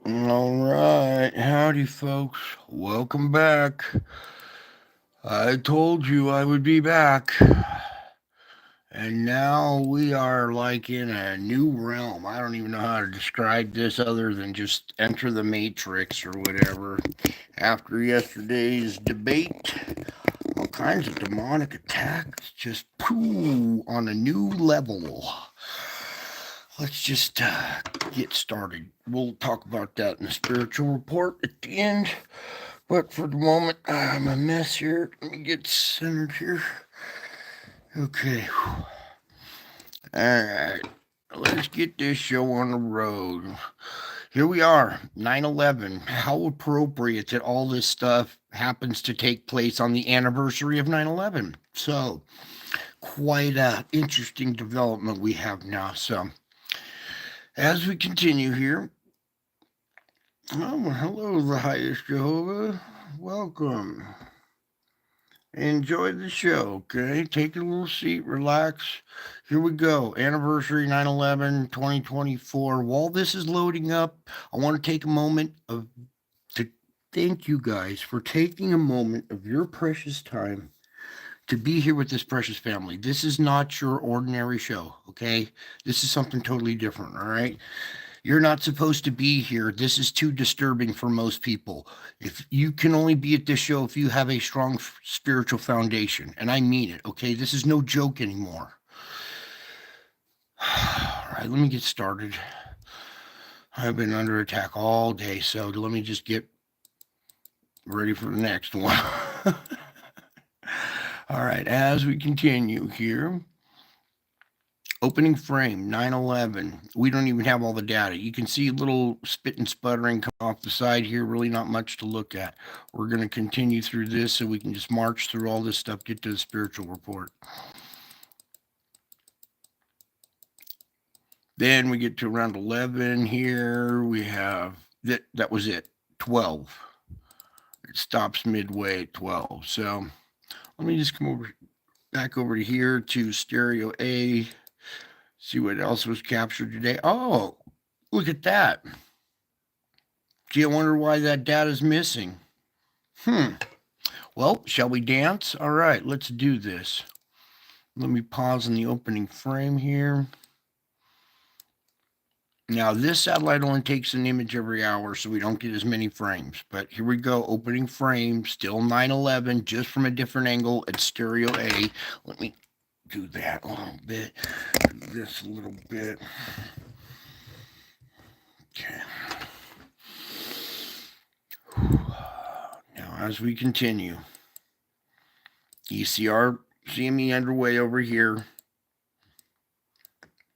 All right, howdy, folks. Welcome back. I told you I would be back. And now we are like in a new realm. I don't even know how to describe this other than just enter the matrix or whatever. After yesterday's debate, all kinds of demonic attacks just poo on a new level. Let's just get started. We'll talk about that in the spiritual report at the end. But for the moment, I'm a mess here. Let me get centered here. Okay. Alright. Let's get this show on the road. Here we are, 9/11. How appropriate that all this stuff happens to take place on the anniversary of 9/11. So, quite a interesting development we have now. So, as we continue here, hello, the highest Jehovah. Welcome. Enjoy the show, okay? Take a little seat, relax. Here we go. Anniversary 9/11 2024. While this is loading up, I want to take a moment to thank you guys for taking a moment of your precious time to be here with this precious family. This is not your ordinary show, okay? This is something totally different, all right? You're not supposed to be here. This is too disturbing for most people. If you can only be at this show if you have a strong spiritual foundation, and I mean it, okay? This is no joke anymore. All right, let me get started. I've been under attack all day, so let me just get ready for the next one. All right, as we continue here, opening frame 9/11. We don't even have all the data. You can see a little spit and sputtering come off the side here. Really not much to look at. We're going to continue through this so we can just march through all this stuff, get to the spiritual report. Then we get to around 11 here. We have that was it, 12. It stops midway at 12. So let me just come back over to here to stereo A. See what else was captured today. Oh, look at that. Gee, I wonder why that data's missing. Well, shall we dance? All right, let's do this. Let me pause in the opening frame here. Now, this satellite only takes an image every hour, so we don't get as many frames. But here we go, opening frame, still 9/11, just from a different angle at stereo A. Let me do that a little bit, do this a little bit. Okay. Now, as we continue, you see our CME underway over here.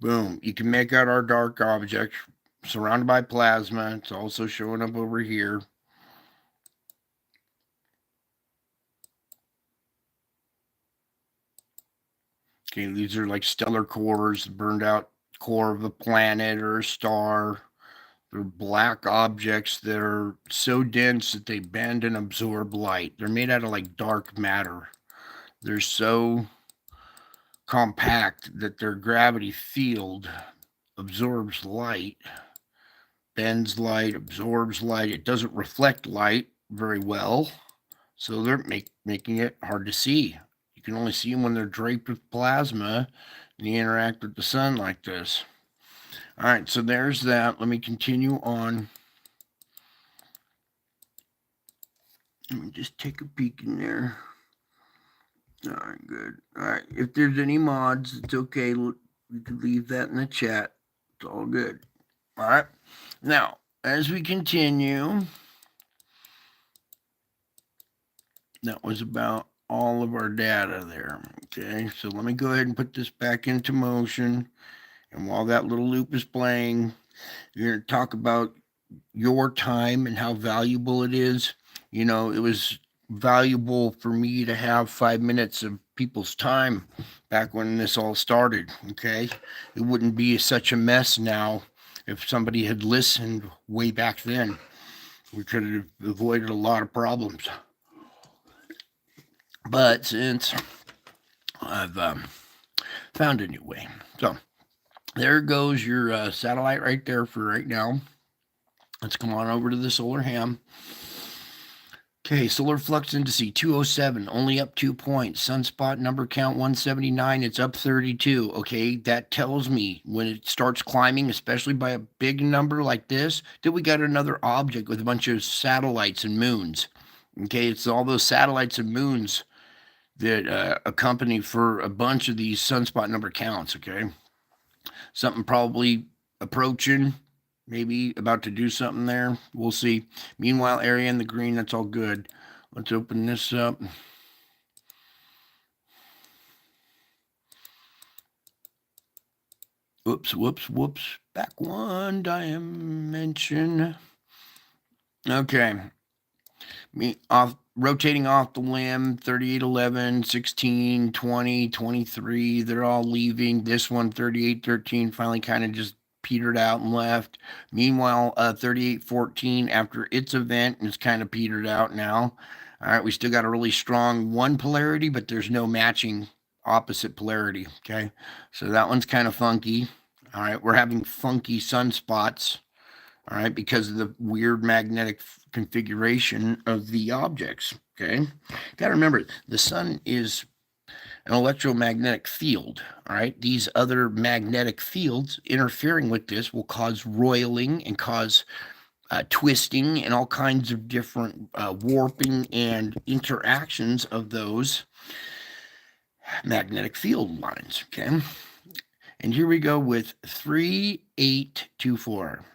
Boom. You can make out our dark object surrounded by plasma. It's also showing up over here. Okay, these are like stellar cores, burned out core of a planet or a star. They're black objects that are so dense that they bend and absorb light. They're made out of like dark matter. They're so compact that their gravity field absorbs light, bends light, absorbs light. It doesn't reflect light very well, so they're making it hard to see. You can only see them when they're draped with plasma and you interact with the sun like this. All right, so there's that. Let me continue on. Let me just take a peek in there. All right, good. All right, if there's any mods, it's okay. You can leave that in the chat. It's all good. All right. Now, as we continue, that was about all of our data there. Okay, so let me go ahead and put this back into motion. And while that little loop is playing, you're going to talk about your time and how valuable it is. You know, it was valuable for me to have 5 minutes of people's time back when this all started. Okay, it wouldn't be such a mess now if somebody had listened way back then. We could have avoided a lot of problems. But since I've found a new way, so there goes your satellite right there for right now. Let's come on over to the solar ham. Okay, solar flux indice 207, only up 2 points. Sunspot number count 179, it's up 32. Okay, that tells me when it starts climbing, especially by a big number like this, that we got another object with a bunch of satellites and moons. Okay, it's all those satellites and moons that accompany for a bunch of these sunspot number counts. Okay, something probably approaching. Maybe about to do something there. We'll see. Meanwhile, area in the green, that's all good. Let's open this up. Whoops. Back one dimension. Okay. Rotating off the limb, 3811, 16, 20, 23. They're all leaving. This one, 3813, finally kind of just petered out and left. Meanwhile, 3814 after its event is kind of petered out now. All right, we still got a really strong one polarity, but there's no matching opposite polarity. Okay, so that one's kind of funky. All right, we're having funky sunspots. All right, because of the weird magnetic configuration of the objects. Okay, got to remember the sun is an electromagnetic field. All right, these other magnetic fields interfering with this will cause roiling and cause twisting and all kinds of different warping and interactions of those magnetic field lines. Okay, and here we go with 3824.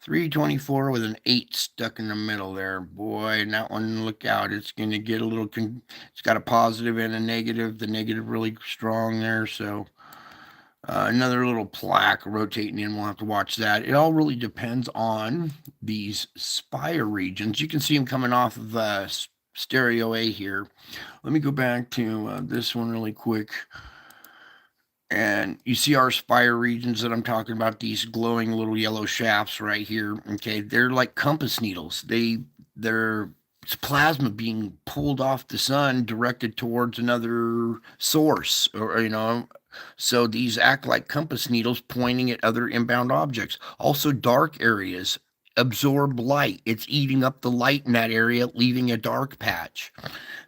324 with an 8 stuck in the middle there. Boy, and that one, look out. It's going to get a little, it's got a positive and a negative. The negative really strong there. So another little plaque rotating in. We'll have to watch that. It all really depends on these spire regions. You can see them coming off of stereo A here. Let me go back to this one really quick. And you see our spire regions that I'm talking about, these glowing little yellow shafts right here. Okay, they're like compass needles. They're it's plasma being pulled off the sun, directed towards another source, or so these act like compass needles pointing at other inbound objects. Also, dark areas absorb light. It's eating up the light in that area, leaving a dark patch.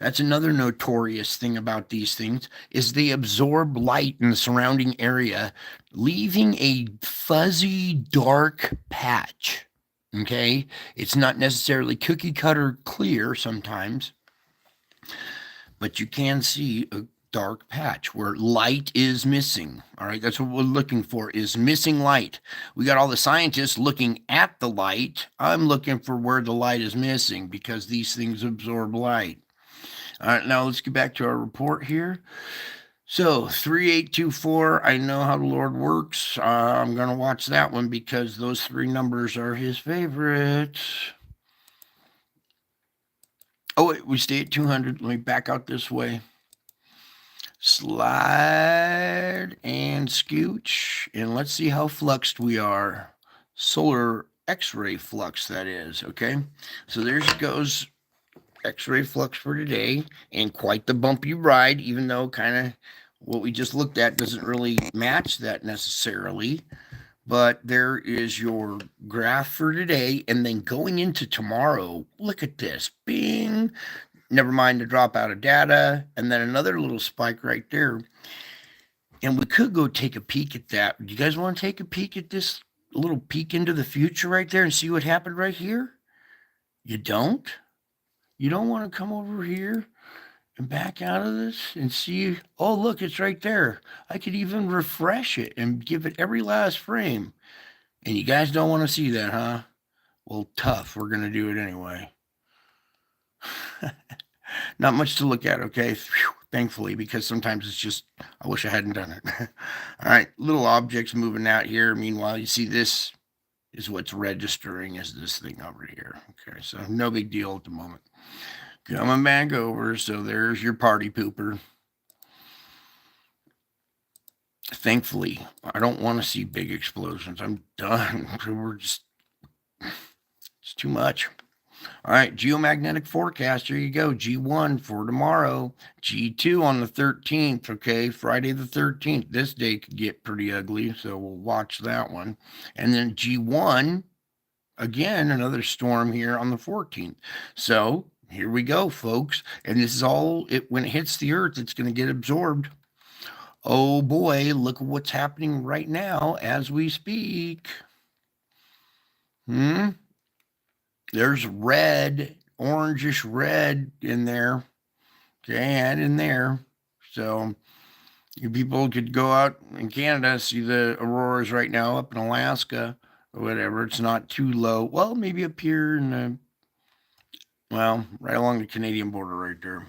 That's another notorious thing about these things is they absorb light in the surrounding area, leaving a fuzzy dark patch. Okay? It's not necessarily cookie cutter clear sometimes, but you can see a dark patch where light is missing. All right, that's what we're looking for, is missing light. We got all the scientists looking at the light. I'm looking for where the light is missing because these things absorb light. All right, now let's get back to our report here. So 3824, I know how the Lord works. I'm going to watch that one because those three numbers are his favorites. Oh, wait, we stay at 200. Let me back out this way. Slide and scooch, and let's see how fluxed we are. Solar X-ray flux, that is. Okay, so there goes X-ray flux for today, and quite the bumpy ride, even though kind of what we just looked at doesn't really match that necessarily. But there is your graph for today, and then going into tomorrow, look at this, bing. Never mind the drop out of data, and then another little spike right there. And we could go take a peek at that. Do you guys want to take a peek at this little peek into the future right there and see what happened right here? You don't? You don't want to come over here and back out of this and see? Oh, look, it's right there. I could even refresh it and give it every last frame. And you guys don't want to see that, huh? Well, tough. We're going to do it anyway. Not much to look at, okay? Whew, thankfully, because sometimes it's just, I wish I hadn't done it. All right, little objects moving out here. Meanwhile, you see this is what's registering as this thing over here. Okay, so no big deal at the moment. Coming back over, so there's your party pooper. Thankfully, I don't want to see big explosions. I'm done. We're just, it's too much. All right, geomagnetic forecast. There you go. G1 for tomorrow. G2 on the 13th. Okay, Friday the 13th. This day could get pretty ugly, so we'll watch that one. And then G1, again, another storm here on the 14th. So here we go, folks. And this is all, when it hits the earth, it's going to get absorbed. Oh boy, look at what's happening right now as we speak. There's red, orangish red in there. Okay, and in there. So you people could go out in Canada, see the auroras right now up in Alaska or whatever. It's not too low. Well, maybe up here in the, well, right along the Canadian border right there.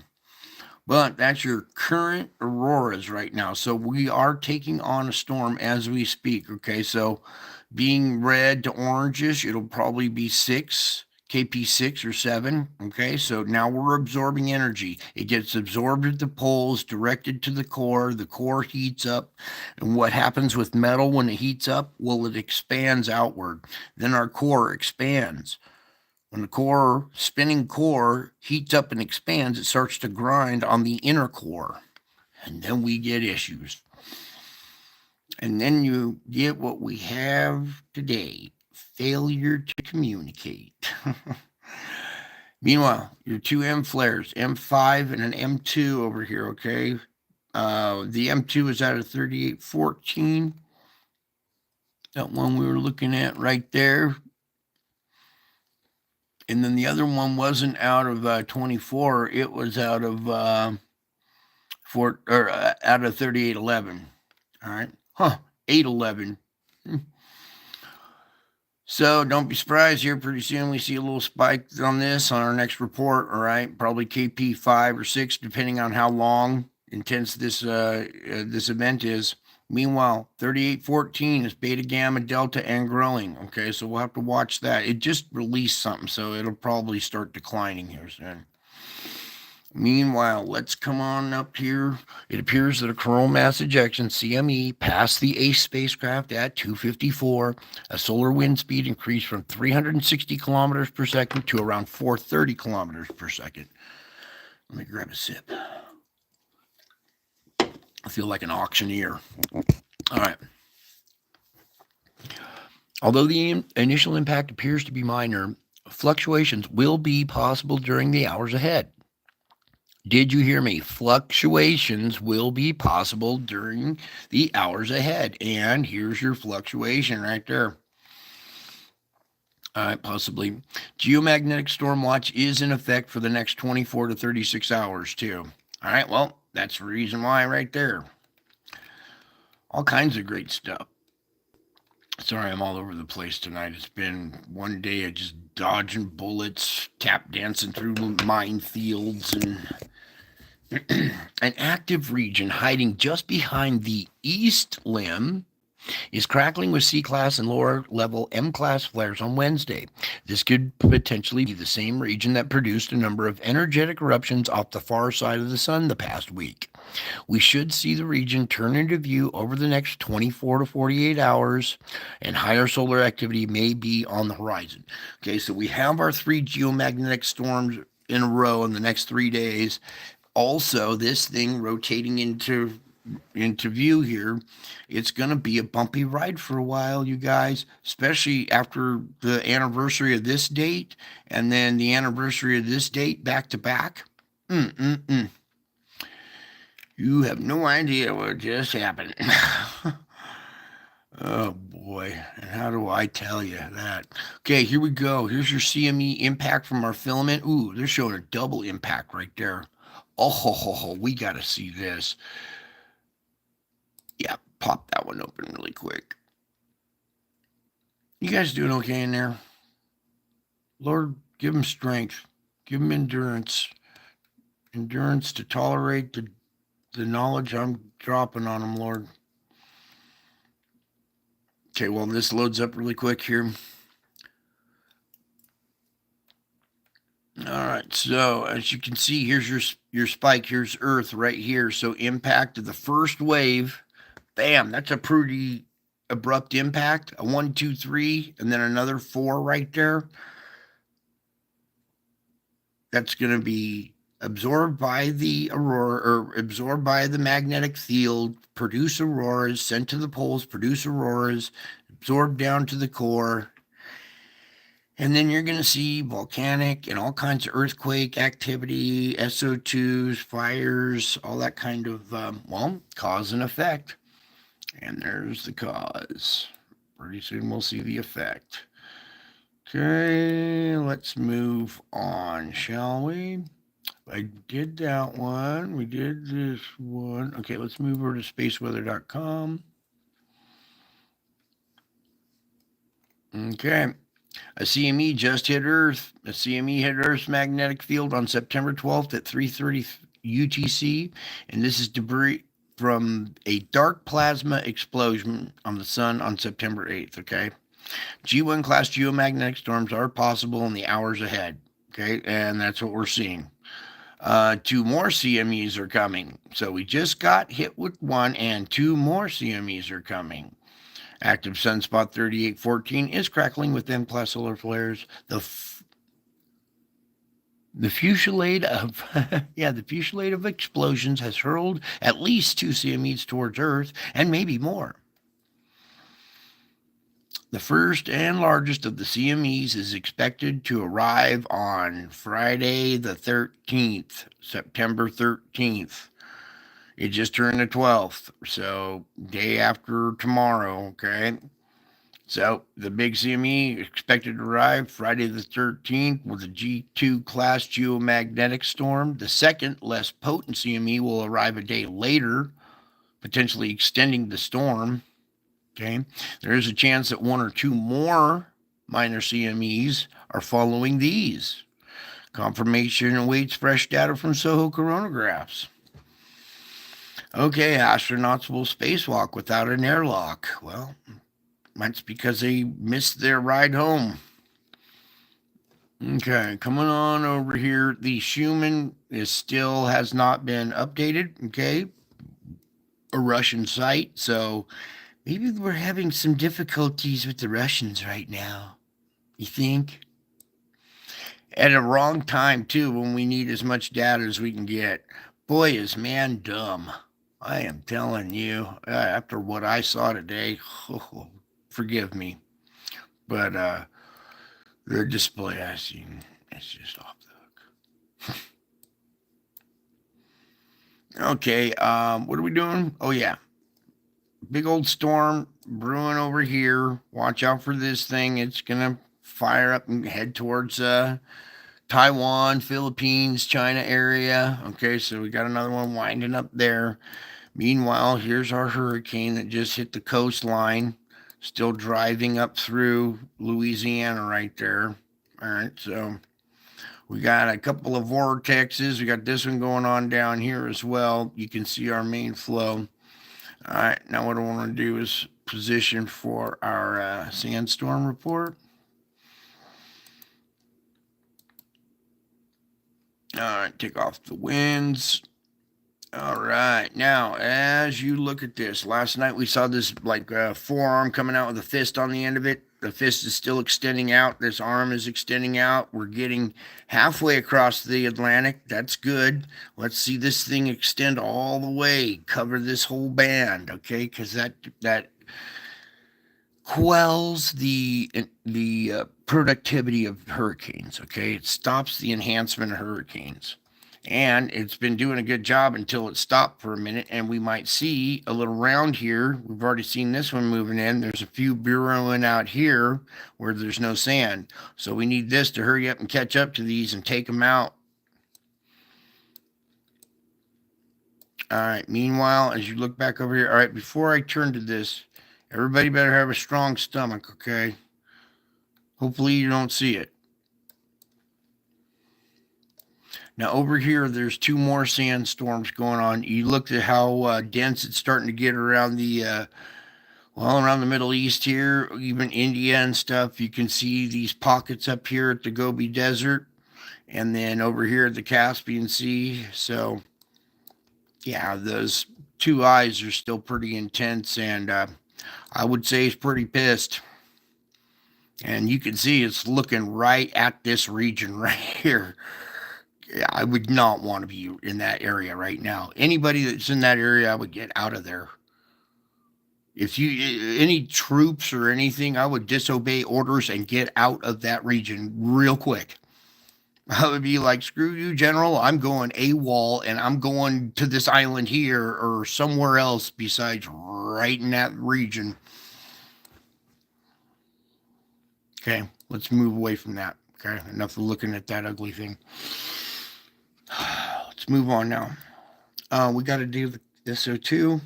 But that's your current auroras right now. So we are taking on a storm as we speak. Okay, so being red to orangish, it'll probably be 6. KP6 or 7. Okay, so now we're absorbing energy. It gets absorbed at the poles, directed to the core. The core heats up. And what happens with metal when it heats up? Well, it expands outward. Then our core expands. When the core, spinning core, heats up and expands, it starts to grind on the inner core. And then we get issues. And then you get what we have today. Failure to communicate. Meanwhile, your 2 M flares, M5 and an M2 over here, okay? The M2 is out of 3814. That one we were looking at right there. And then the other one wasn't out of 24. It was out of out of 3811. All right. 811. So don't be surprised here. Pretty soon we see a little spike on this on our next report. All right, probably KP 5 or 6, depending on how long intense this this event is. Meanwhile, 3814 is beta, gamma, delta, and growing. Okay, so we'll have to watch that. It just released something, so it'll probably start declining here soon. Meanwhile, let's come on up here. It appears that a coronal mass ejection, CME, passed the ACE spacecraft at 254. A solar wind speed increased from 360 kilometers per second to around 430 kilometers per second. Let me grab a sip. I feel like an auctioneer. All right. Although the initial impact appears to be minor, fluctuations will be possible during the hours ahead. Did you hear me? Fluctuations will be possible during the hours ahead. And here's your fluctuation right there. All right, possibly. Geomagnetic storm watch is in effect for the next 24 to 36 hours, too. All right, well, that's the reason why right there. All kinds of great stuff. Sorry, I'm all over the place tonight. It's been one day of just dodging bullets, tap dancing through minefields, and an active region hiding just behind the east limb is crackling with C-class and lower-level M-class flares on Wednesday. This could potentially be the same region that produced a number of energetic eruptions off the far side of the sun the past week. We should see the region turn into view over the next 24 to 48 hours, and higher solar activity may be on the horizon. Okay, so we have our 3 geomagnetic storms in a row in the next 3 days. Also, this thing rotating into view here, it's going to be a bumpy ride for a while, you guys, especially after the anniversary of this date and then the anniversary of this date back to back. You have no idea what just happened. Oh boy, and how do I tell you that? Okay, here we go. Here's your CME impact from our filament. Ooh, they're showing a double impact right there. Oh, we got to see this. Yeah, pop that one open really quick. You guys doing okay in there? Lord, give them strength. Give them endurance. Endurance to tolerate the knowledge I'm dropping on them, Lord. Okay, well, this loads up really quick here. All right, so as you can see, here's your spike. Here's Earth right here. So impact of the first wave. Bam, that's a pretty abrupt impact. A 1, 2, 3, and then another 4 right there. That's going to be absorbed by the aurora, or absorbed by the magnetic field, produce auroras, sent to the poles, produce auroras, absorbed down to the core. And then you're going to see volcanic and all kinds of earthquake activity, SO2s, fires, all that kind of, cause and effect. And there's the cause. Pretty soon we'll see the effect. Okay, let's move on, shall we? I did that one. We did this one. Okay, let's move over to spaceweather.com. Okay. A CME just hit Earth. A CME hit Earth's magnetic field on September 12th at 3:30 UTC, and this is debris from a dark plasma explosion on the sun on September 8th, okay? G1 class geomagnetic storms are possible in the hours ahead, okay? And that's what we're seeing. 2 more CMEs are coming. So we just got hit with one, and 2 more CMEs are coming. Active sunspot 3814 is crackling with M-class solar flares. The fusillade of the fusillade of explosions has hurled at least 2 CMEs towards Earth, and maybe more. The first and largest of the CMEs is expected to arrive on Friday the 13th, September 13th. It just turned the 12th, so day after tomorrow, okay? So the big CME expected to arrive Friday the 13th with a G2 class geomagnetic storm. The second, less potent CME will arrive a day later, potentially extending the storm. Okay, there is a chance that 1 or 2 more minor CMEs are following these. Confirmation awaits fresh data from SOHO coronagraphs. Okay, astronauts will spacewalk without an airlock. Well, that's because they missed their ride home. Okay, coming on over here. The Schumann still has not been updated. Okay, a Russian site. So maybe we're having some difficulties with the Russians right now. You think? At a wrong time, too, when we need as much data as we can get. Boy, is man dumb. I am telling you, after what I saw today, forgive me. but the display I seen, it's just off the hook. Okay, what are we doing? Oh yeah, big old storm brewing over here. Watch out for this thing. It's gonna fire up and head towards Taiwan, Philippines, China area. Okay, so we got another one winding up there. Meanwhile, here's our hurricane that just hit the coastline, still driving up through Louisiana right there. All right, so we got a couple of vortexes. We got this one going on down here as well. You can see our main flow. All right, now what I want to do is position for our sandstorm report. All right, take off the winds. All right, now as you look at this, last night we saw this like forearm coming out with a fist on the end of it. The fist is still extending out. This arm is extending out. We're getting halfway across the Atlantic. That's good. Let's see this thing extend all the way, cover this whole band, okay? Because that quells the productivity of hurricanes. Okay, it stops the enhancement of hurricanes, and it's been doing a good job until it stopped for a minute. And we might see a little round here. We've already seen this one moving in. There's a few burrowing out here where there's no sand, so we need this to hurry up and catch up to these and take them out. All right, meanwhile, as you look back over here, all right, before I turn to this, everybody better have a strong stomach, okay? Hopefully you don't see it. Now over here, there's two more sandstorms going on. You look at how dense it's starting to get around the, around the Middle East here, even India and stuff. You can see these pockets up here at the Gobi Desert, and then over here at the Caspian Sea. So, yeah, those two eyes are still pretty intense, and I would say he's pretty pissed. And you can see it's looking right at this region right here. Yeah, I would not want to be in that area right now. Anybody that's in that area, I would get out of there. If you any troops or anything, I would disobey orders and get out of that region real quick. I would be like, screw you, General. I'm going AWOL and I'm going to this island here or somewhere else besides right in that region. Okay, let's move away from that. Okay, enough of looking at that ugly thing. Let's move on now. We got to do the SO2.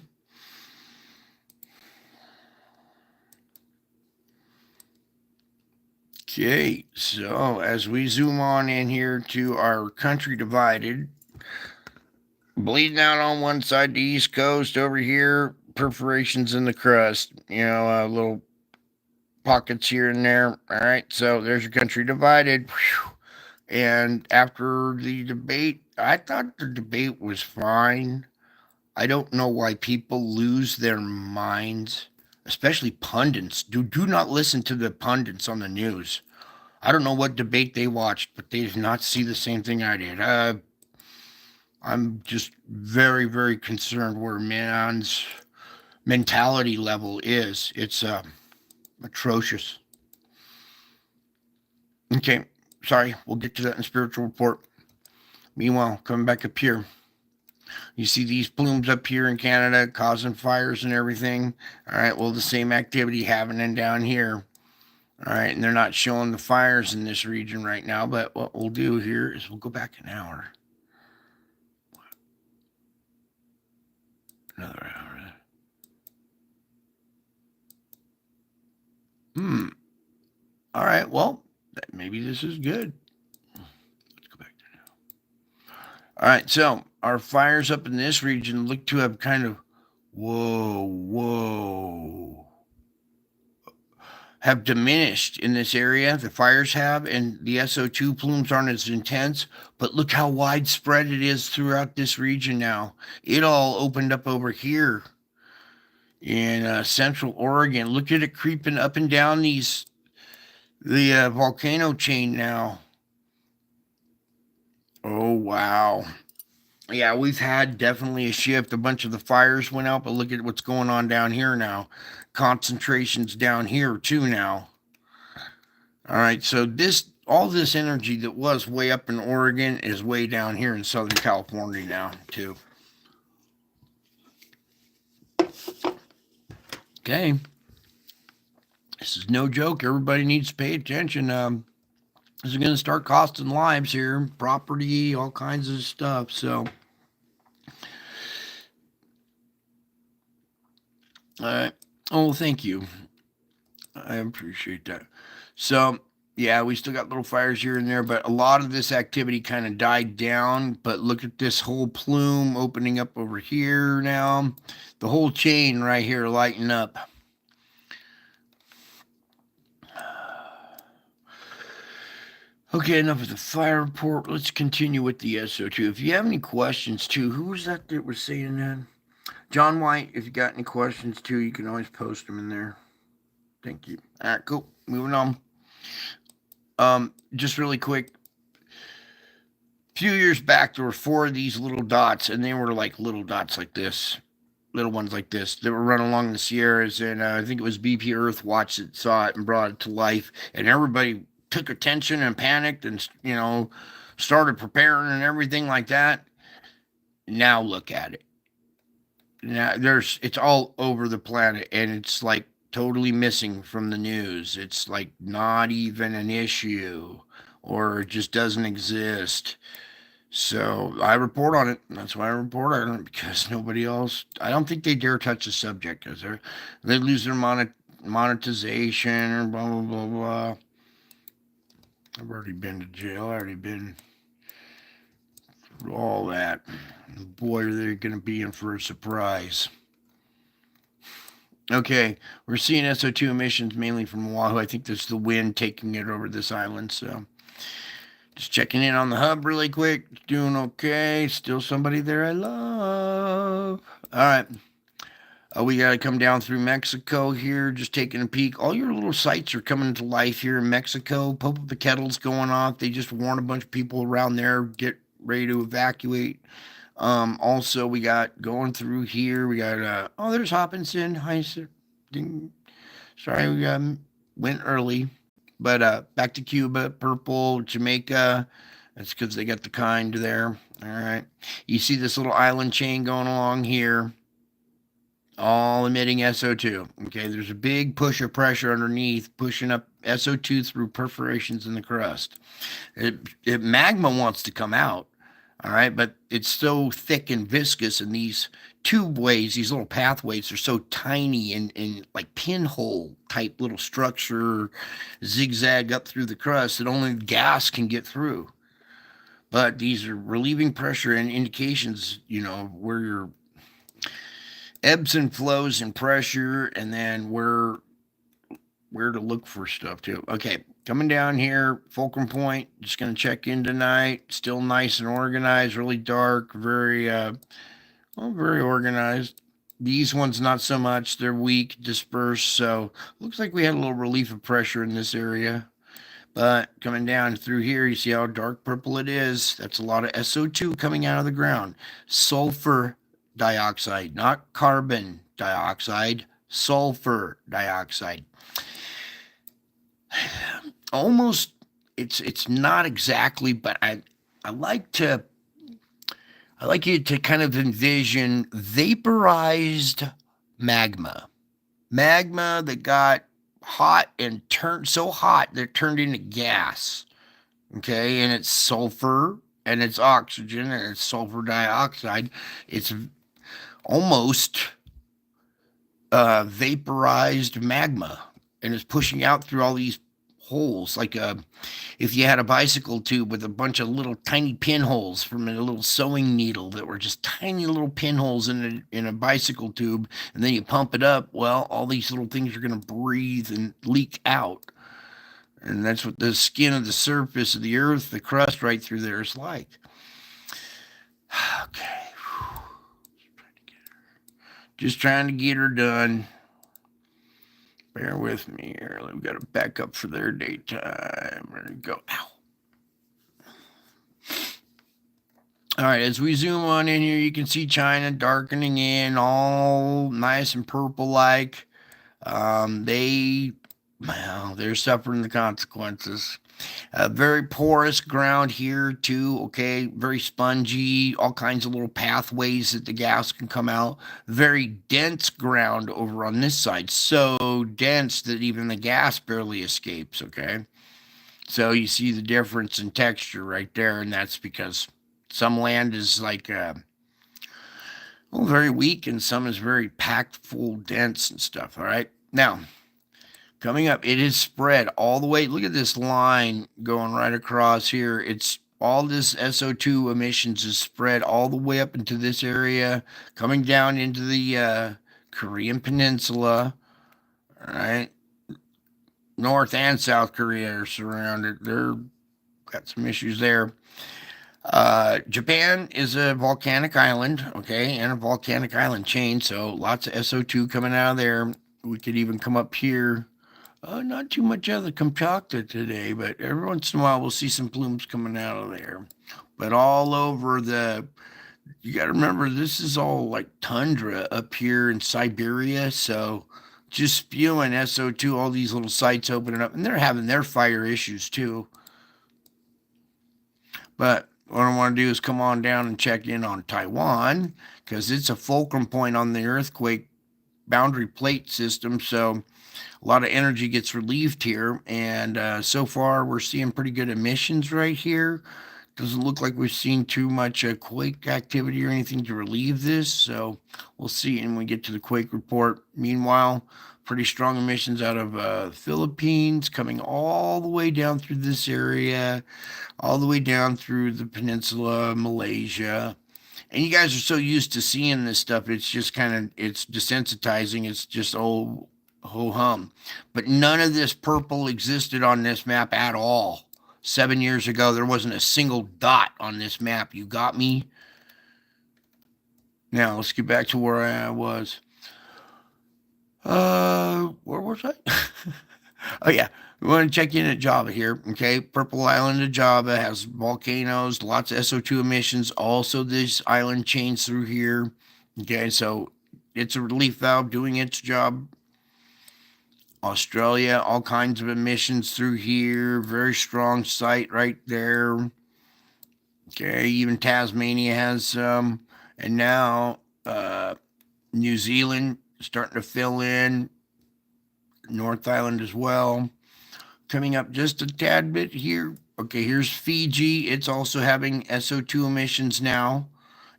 Okay, so as we zoom on in here to our country divided, bleeding out on one side, the East Coast over here, perforations in the crust, little pockets here and there. All right, so there's your country divided. Whew. And after the debate, I thought the debate was fine. I don't know why people lose their minds, especially pundits. Do not listen to the pundits on the news. I don't know what debate they watched, but they did not see the same thing I did. I'm just very, very concerned where man's mentality level is. It's atrocious. Okay, sorry, we'll get to that in spiritual report. Meanwhile, coming back up here, you see these plumes up here in Canada causing fires and everything. All right, well, the same activity happening down here. All right, and they're not showing the fires in this region right now, but what we'll do here is we'll go back an hour. Another hour. All right, well, maybe this is good. Let's go back to now. All right, so our fires up in this region look to have kind of, have diminished in this area. The fires have, and the SO2 plumes aren't as intense, but look how widespread it is throughout this region now. It all opened up over here in central Oregon. Look at it creeping up and down the volcano chain now. Oh, wow. Yeah, we've had definitely a shift. A bunch of the fires went out, but look at what's going on down here now. Concentrations down here too now. All right, so all this energy that was way up in Oregon is way down here in Southern California now, too. Okay. This is no joke. Everybody needs to pay attention. This is going to start costing lives here, property, all kinds of stuff. So, all right. Oh, thank you. I appreciate that. So, yeah, we still got little fires here and there, but a lot of this activity kind of died down. But look at this whole plume opening up over here now. The whole chain right here lighting up. Okay, enough of the fire report. Let's continue with the SO2. If you have any questions, too, who was that was saying that? John White, if you got any questions, too, you can always post them in there. Thank you. All right, cool. Moving on. Just really quick. A few years back, there were 4 of these little dots, and they were like little dots like this. Little ones like this that were running along the Sierras, and I think it was BP Earth Watch that saw it and brought it to life, and everybody took attention and panicked and, started preparing and everything like that. Now look at it. Now it's all over the planet, and it's like totally missing from the news. It's like not even an issue, or it just doesn't exist. So I report on it. That's why I report on it, because nobody else. I don't think they dare touch the subject, because they lose their monetization or blah blah blah blah. I've already been to jail. I've already been through all that. Boy, are they going to be in for a surprise. Okay, we're seeing SO2 emissions mainly from Oahu. I think there's the wind taking it over this island. So just checking in on the hub really quick. Doing okay. Still somebody there I love. All right. We got to come down through Mexico here, just taking a peek. All your little sites are coming to life here in Mexico. Pope of the Kettle's going off. They just warned a bunch of people around there, get ready to evacuate. Also, we got going through here. We got, there's Hopkinson. Hi, sir. Sorry, we went early. But back to Cuba, purple, Jamaica. That's because they got the kind there. All right. You see this little island chain going along here, all emitting SO2. Okay, there's a big push of pressure underneath, pushing up SO2 through perforations in the crust. Magma wants to come out, all right, but it's so thick and viscous, and these tubeways, these little pathways, are so tiny and like pinhole type little structure, zigzag up through the crust that only gas can get through. But these are relieving pressure and indications, where your ebbs and flows and pressure, and then where to look for stuff too. Okay, coming down here, Fulcrum Point. Just gonna check in tonight. Still nice and organized. Really dark. Very very organized. These ones not so much. They're weak, dispersed. So looks like we had a little relief of pressure in this area. But coming down through here, you see how dark purple it is. That's a lot of SO2 coming out of the ground. Sulfur dioxide, not carbon dioxide, sulfur dioxide. Almost, it's not exactly, but I like you to kind of envision vaporized magma that got hot and turned so hot that it turned into gas. Okay, and it's sulfur and it's oxygen and it's sulfur dioxide. It's almost vaporized magma, and it's pushing out through all these holes, like if you had a bicycle tube with a bunch of little tiny pinholes from a little sewing needle that were just tiny little pinholes in a bicycle tube, and then you pump it up. Well, all these little things are going to breathe and leak out, and that's what the skin of the surface of the earth, the crust right through there, is like. Okay, just trying to get her done. Bear with me here. We've got to back up for their daytime. There we go. Ow. All right, as we zoom on in here, you can see China darkening in, all nice and purple-like. They Well, they're suffering the consequences. Very porous ground here too. Okay, very spongy. All kinds of little pathways that the gas can come out. Very dense ground over on this side. So dense that even the gas barely escapes. Okay, so you see the difference in texture right there, and that's because some land is like well, very weak, and some is very packed full, dense, and stuff. All right, now coming up, it is spread all the way. Look at this line going right across here. It's all this SO2 emissions is spread all the way up into this area, coming down into the Korean Peninsula. All right, North and South Korea are surrounded. They're got some issues there. Japan is a volcanic island, okay, and a volcanic island chain, so lots of SO2 coming out of there. We could even come up here. Not too much out of the Kamchatka today, but every once in a while we'll see some plumes coming out of there. But all over you got to remember this is all like tundra up here in Siberia, so just spewing SO2, all these little sites opening up, and they're having their fire issues too. But what I want to do is come on down and check in on Taiwan because it's a fulcrum point on the earthquake boundary plate system, so a lot of energy gets relieved here, and so far we're seeing pretty good emissions right here. Doesn't look like we've seen too much quake activity or anything to relieve this, so we'll see when we get to the quake report. Meanwhile, pretty strong emissions out of Philippines coming all the way down through this area, all the way down through the peninsula, Malaysia. And you guys are so used to seeing this stuff, it's just it's desensitizing. It's just ho hum. But none of this purple existed on this map at all. 7 years ago, there wasn't a single dot on this map. You got me? Now, let's get back to where I was. Where was I? Oh, yeah. We want to check in at Java here. Okay. Purple Island of Java has volcanoes, lots of SO2 emissions. Also, this island chains through here. Okay. So it's a relief valve doing its job. Australia, all kinds of emissions through here. Very strong site right there. Okay, even Tasmania has some. And now New Zealand starting to fill in. North Island as well. Coming up just a tad bit here. Okay, here's Fiji. It's also having SO2 emissions now.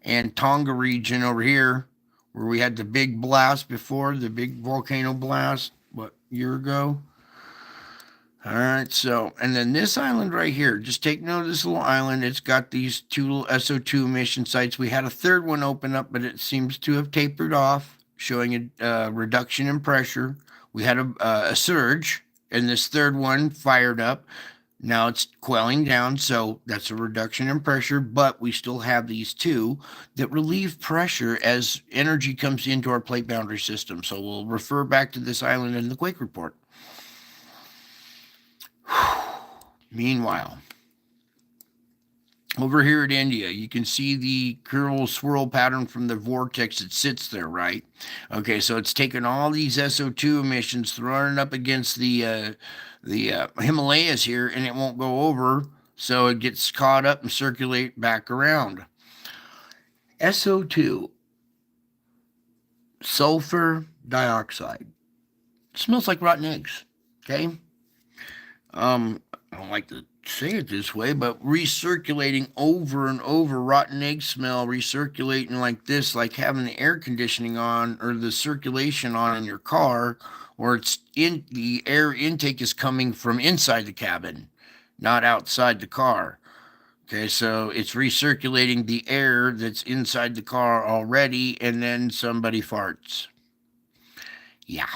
And Tonga region over here, where we had the big blast before, the big volcano blast. What, year ago? All right, so, and then this island right here, just take note of this little island. It's got these two little SO2 emission sites. We had a third one open up, but it seems to have tapered off, showing a reduction in pressure. We had a surge, and this third one fired up. Now it's quelling down, so that's a reduction in pressure, but we still have these two that relieve pressure as energy comes into our plate boundary system. So we'll refer back to this island in the quake report. Meanwhile, over here at India, you can see the curl swirl pattern from the vortex that sits there, right? Okay, so it's taken all these SO2 emissions, throwing it up against the Himalayas here, and it won't go over, so it gets caught up and circulate back around. SO2, sulfur dioxide. It smells like rotten eggs, okay? I don't like to say it this way, but recirculating over and over, rotten egg smell, recirculating like this, like having the air conditioning on or the circulation on in your car, or it's in the air intake is coming from inside the cabin, not outside the car. Okay, so it's recirculating the air that's inside the car already, and then somebody farts. Yeah.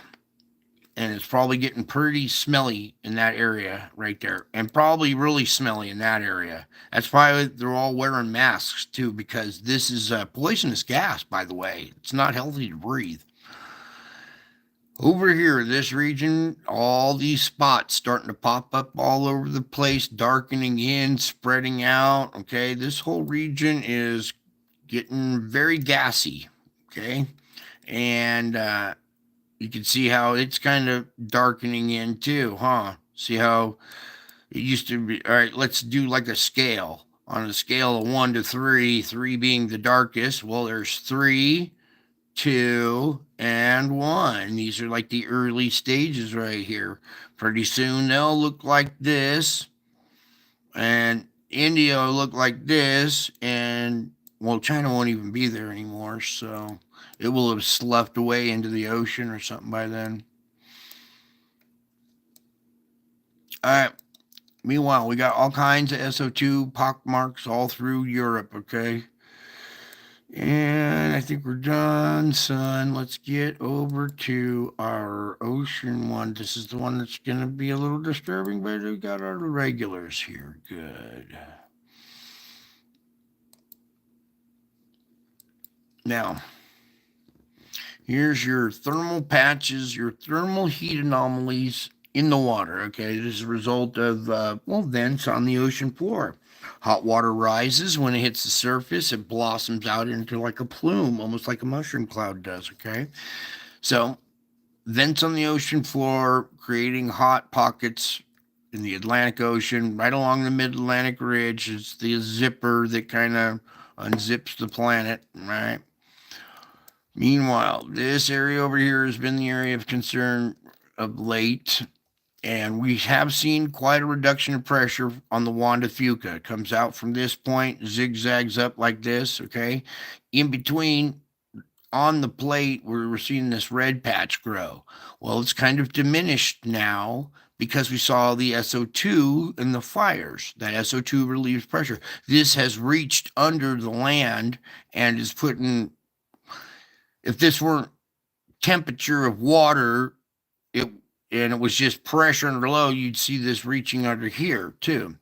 And it's probably getting pretty smelly in that area right there, and probably really smelly in that area. That's why they're all wearing masks too, because this is a poisonous gas, by the way. It's not healthy to breathe. Over here, this region, all these spots starting to pop up all over the place, darkening in, spreading out. Okay, this whole region is getting very gassy. Okay, and You can see how it's kind of darkening in too, huh? See how it used to be. All right, let's do like a scale. On a scale of 1 to 3, 3 being the darkest. Well, there's 3, 2, and 1. These are like the early stages right here. Pretty soon they'll look like this, and India will look like this, and well, China won't even be there anymore, so it will have sloughed away into the ocean or something by then. All right. Meanwhile, we got all kinds of SO2 pockmarks all through Europe, okay? And I think we're done, son. Let's get over to our ocean one. This is the one that's going to be a little disturbing, but we got our regulars here. Good. Now, here's your thermal patches, your thermal heat anomalies in the water, okay? This is a result of, vents on the ocean floor. Hot water rises. When it hits the surface, it blossoms out into like a plume, almost like a mushroom cloud does, okay? So, vents on the ocean floor creating hot pockets in the Atlantic Ocean, right along the mid Atlantic ridge. It's the zipper that kind of unzips the planet, right? Meanwhile, this area over here has been the area of concern of late, and we have seen quite a reduction of pressure on the Wanda Fuca. It comes out from this point, zigzags up like this, okay? In between, on the plate, we're seeing this red patch grow. Well, it's kind of diminished now because we saw the SO2 in the fires. That SO2 relieves pressure. This has reached under the land and is putting, if this weren't temperature of water, it and it was just pressure under low, you'd see this reaching under here too.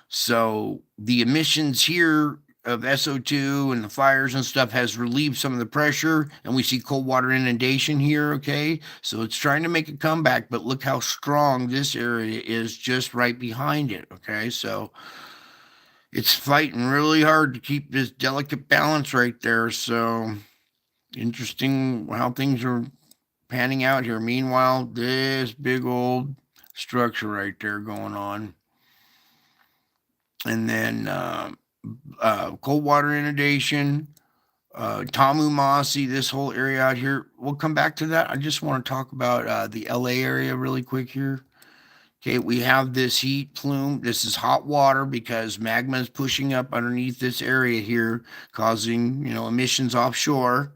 So the emissions here of SO2 and the fires and stuff has relieved some of the pressure, and we see cold water inundation here, okay? So it's trying to make a comeback, but look how strong this area is just right behind it, okay? So it's fighting really hard to keep this delicate balance right there. So interesting how things are panning out here. Meanwhile, this big old structure right there going on. And then cold water inundation, Tamumasi, this whole area out here. We'll come back to that. I just want to talk about the LA area really quick here. Okay, we have this heat plume. This is hot water because magma is pushing up underneath this area here, causing, emissions offshore.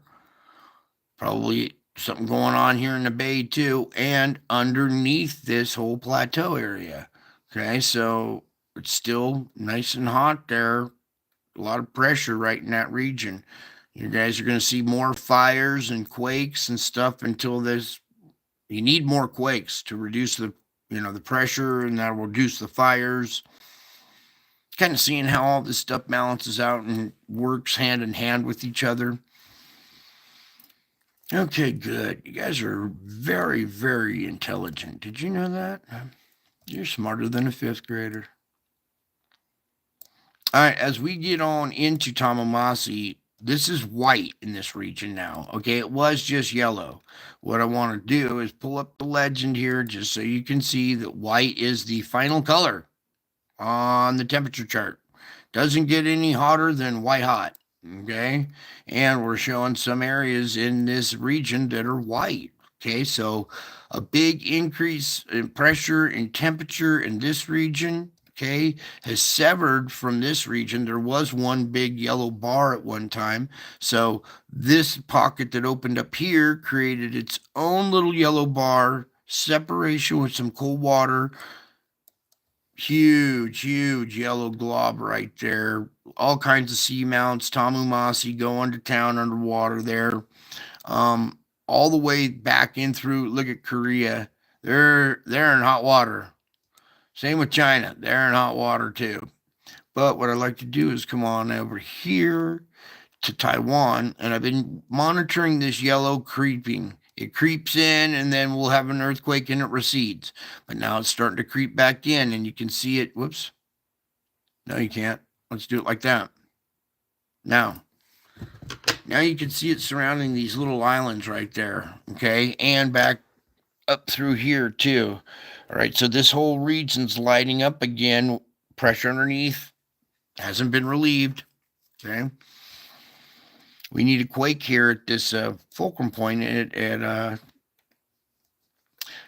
Probably something going on here in the bay too, and underneath this whole plateau area. Okay, so it's still nice and hot there. A lot of pressure right in that region. You guys are going to see more fires and quakes and stuff until there's. You need more quakes to reduce the pressure, and that will reduce the fires. Kind of seeing how all this stuff balances out and works hand in hand with each other. Okay, good. You guys are very, very intelligent. Did you know that? You're smarter than a fifth grader. All right, as we get on into Tamamasi, this is white in this region now. Okay, it was just yellow. What I want to do is pull up the legend here just so you can see that white is the final color on the temperature chart. Doesn't get any hotter than white hot. Okay, and we're showing some areas in this region that are white. Okay, so a big increase in pressure and temperature in this region, okay, has severed from this region. There was one big yellow bar at one time. So this pocket that opened up here created its own little yellow bar, separation with some cold water. Huge yellow glob right there. All kinds of seamounts, Tamumasi going to town underwater there. All the way back in through, look at Korea. They're in hot water. Same with China. They're in hot water too. But what I'd like to do is come on over here to Taiwan, and I've been monitoring this yellow creeping. It creeps in, and then we'll have an earthquake, and it recedes. But now it's starting to creep back in, and you can see it. Whoops. No, you can't. Let's do it like that. Now, Now you can see it surrounding these little islands right there, okay, and back up through here too. All right, so this whole region's lighting up again. Pressure underneath hasn't been relieved. Okay, we need a quake here at this fulcrum point at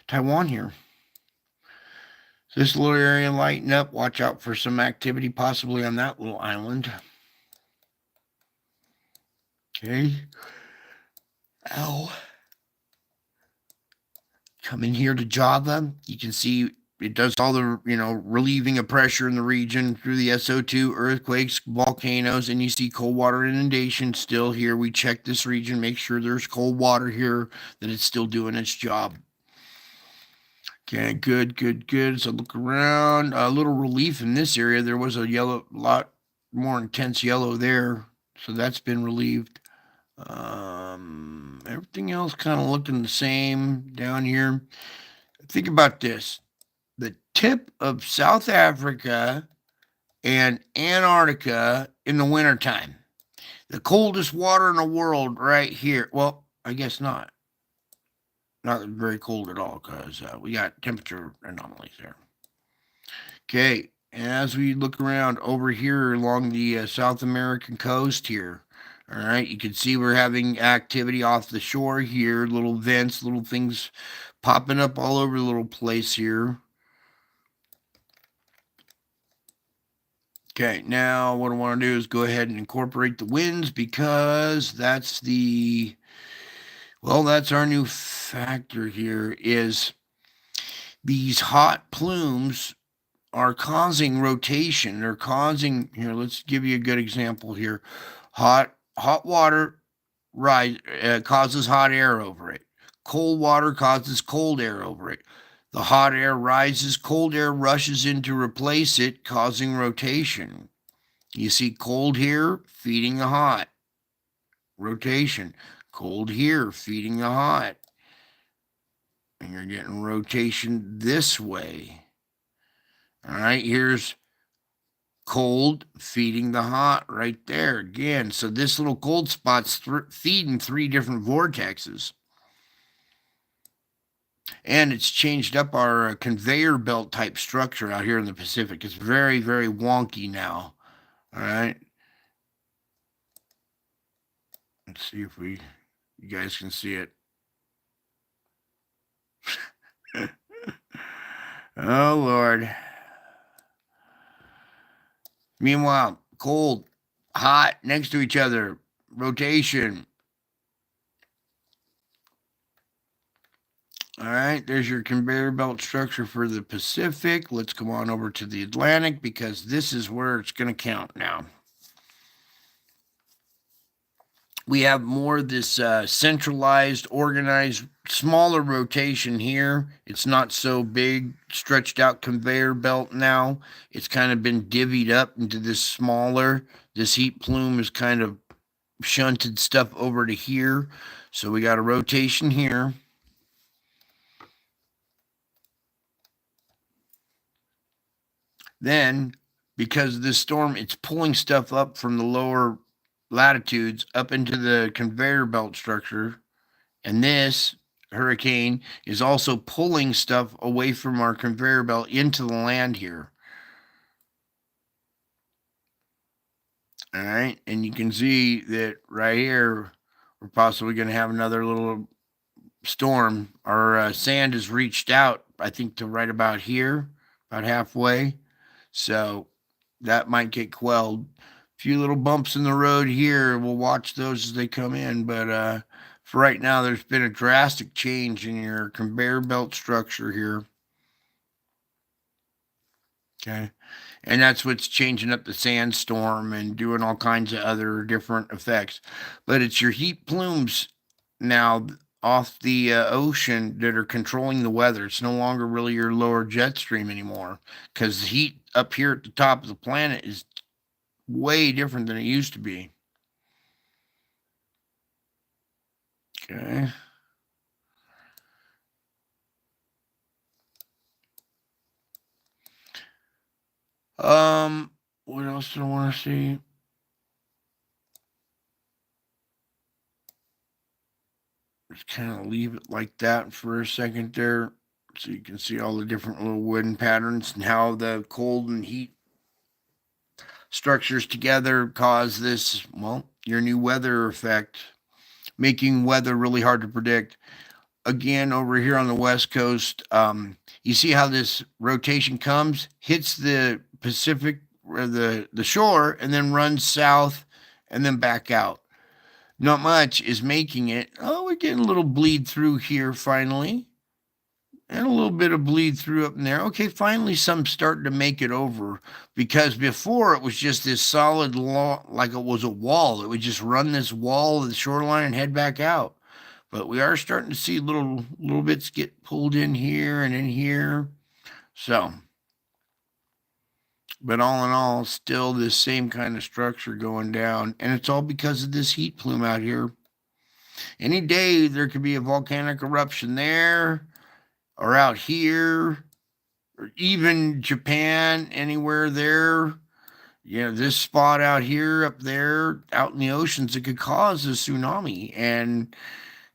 Taiwan here. This little area lighting up. Watch out for some activity possibly on that little island. Okay. Ow. Come in here to Java. You can see it does all the, relieving of pressure in the region through the SO2, earthquakes, volcanoes, and you see cold water inundation still here. We check this region, make sure there's cold water here, that it's still doing its job. Okay, good, good, good. So look around. A little relief in this area. There was a lot more intense yellow there. So that's been relieved. Everything else kind of looking the same down here. Think about this. The tip of South Africa and Antarctica in the wintertime. The coldest water in the world right here. Well, I guess not. Not very cold at all because we got temperature anomalies there. Okay, as we look around over here along the South American coast here, all right, you can see we're having activity off the shore here, little vents, little things popping up all over the little place here. Okay, now what I want to do is go ahead and incorporate the winds because that's that's our new factor here is these hot plumes are causing rotation. They're causing, here, let's give you a good example here. Hot water causes hot air over it. Cold water causes cold air over it. The hot air rises, cold air rushes in to replace it, causing rotation. You see cold here feeding the hot. Rotation. Cold here feeding the hot. And you're getting rotation this way. All right, here's cold feeding the hot right there again. So this little cold spot's feeding three different vortexes. And it's changed up our conveyor belt type structure out here in the Pacific. It's very, very wonky now. All right. Let's see if you guys can see it. Oh, Lord. Meanwhile, cold, hot, next to each other, rotation. All right, there's your conveyor belt structure for the Pacific. Let's come on over to the Atlantic because this is where it's going to count now. We have more of this centralized, organized, smaller rotation here. It's not so big, stretched out conveyor belt now. It's kind of been divvied up into this smaller. This heat plume is kind of shunted stuff over to here. So we got a rotation here. Then, because of this storm, it's pulling stuff up from the lower latitudes up into the conveyor belt structure. And this hurricane is also pulling stuff away from our conveyor belt into the land here. All right. And you can see that right here, we're possibly going to have another little storm. Our sand has reached out, I think, to right about here, about halfway. So that might get quelled. A few little bumps in the road here. We'll watch those as they come in. But for right now, there's been a drastic change in your conveyor belt structure here. Okay. And that's what's changing up the sandstorm and doing all kinds of other different effects. But it's your heat plumes now off the ocean that are controlling the weather. It's no longer really your lower jet stream anymore because the heat up here at the top of the planet is way different than it used to be. Okay. What else do I want to see? Just kind of leave it like that for a second there, so you can see all the different little wind patterns and how the cold and heat structures together cause this, well, your new weather effect, making weather really hard to predict. Again, over here on the West Coast, you see how this rotation comes, hits the Pacific, or the shore, and then runs south and then back out. Not much is making it. Oh, we're getting a little bleed through here finally. And a little bit of bleed through up in there. Okay, finally some starting to make it over, because before it was just this solid like it was a wall. It would just run this wall of the shoreline and head back out. But we are starting to see little bits get pulled in here and in here. So, but all in all, still this same kind of structure going down, and it's all because of this heat plume out here. Any day there could be a volcanic eruption there, or out here, or even Japan, anywhere there. This spot out here, up there, out in the oceans, it could cause a tsunami, and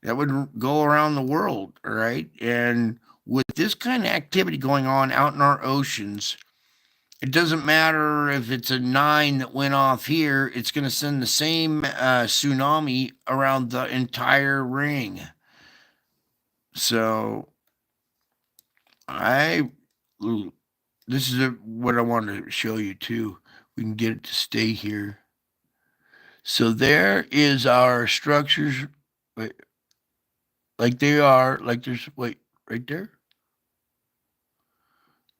that would go around the world, all right? And with this kind of activity going on out in our oceans, it doesn't matter if it's a 9 that went off here, it's going to send the same tsunami around the entire ring. So, this is what I wanted to show you too. We can get it to stay here. So there is our structures, like they are, like there's, right there?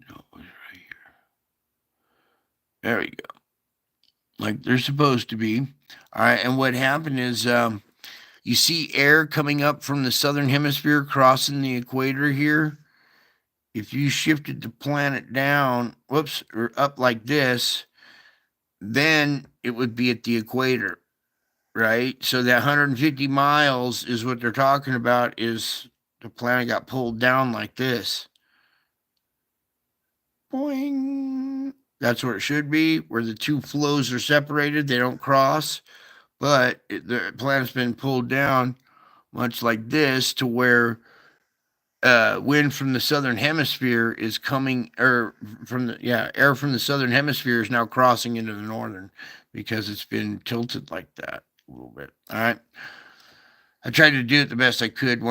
No, it was right here. There we go. Like they're supposed to be. All right, and what happened is you see air coming up from the southern hemisphere crossing the equator here. If you shifted the planet down, or up like this, then it would be at the equator, right? So that 150 miles is what they're talking about, is the planet got pulled down like this. Boing. That's where it should be, where the two flows are separated. They don't cross, but the planet's been pulled down much like this, to where wind from the southern hemisphere is coming, or air from the southern hemisphere is now crossing into the northern, because it's been tilted like that a little bit. All right. I tried to do it the best I could.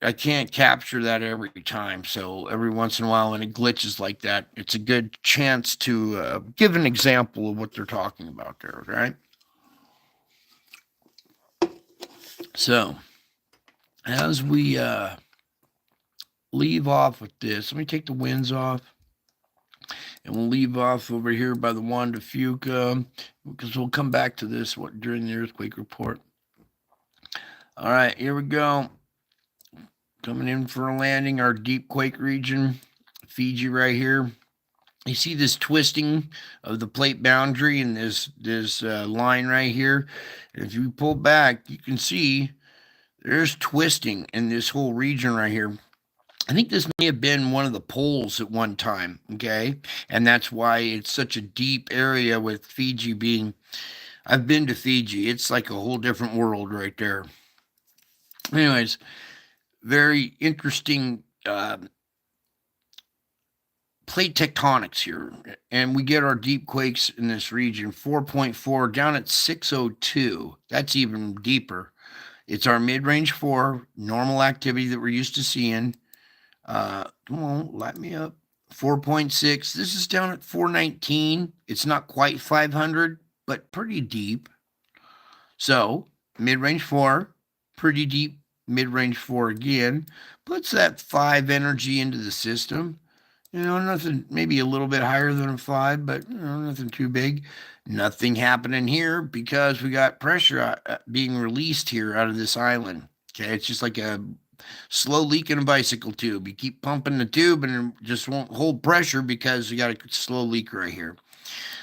I can't capture that every time. So every once in a while, when it glitches like that, it's a good chance to give an example of what they're talking about there. Right. So as we leave off with this, let me take the winds off, and we'll leave off over here by the Juan de Fuca, because we'll come back to this during the earthquake report. All right, here we go. Coming in for a landing, our deep quake region, Fiji right here. You see this twisting of the plate boundary and this line right here. And if you pull back, you can see there's twisting in this whole region right here. I think this may have been one of the poles at one time, okay? And that's why it's such a deep area, with Fiji being, I've been to Fiji. It's like a whole different world right there. Anyways, very interesting plate tectonics here. And we get our deep quakes in this region, 4.4 down at 602. That's even deeper. It's our mid-range 4, normal activity that we're used to seeing. Come on, light me up. 4.6. This is down at 419. It's not quite 500, but pretty deep. So, mid-range 4, pretty deep. Mid-range 4 again. Puts that 5 energy into the system. Nothing, maybe a little bit higher than a 5, but nothing too big. Nothing happening here, because we got pressure being released here out of this island. Okay, it's just like a slow leak in a bicycle tube. You keep pumping the tube and it just won't hold pressure, because you got a slow leak right here.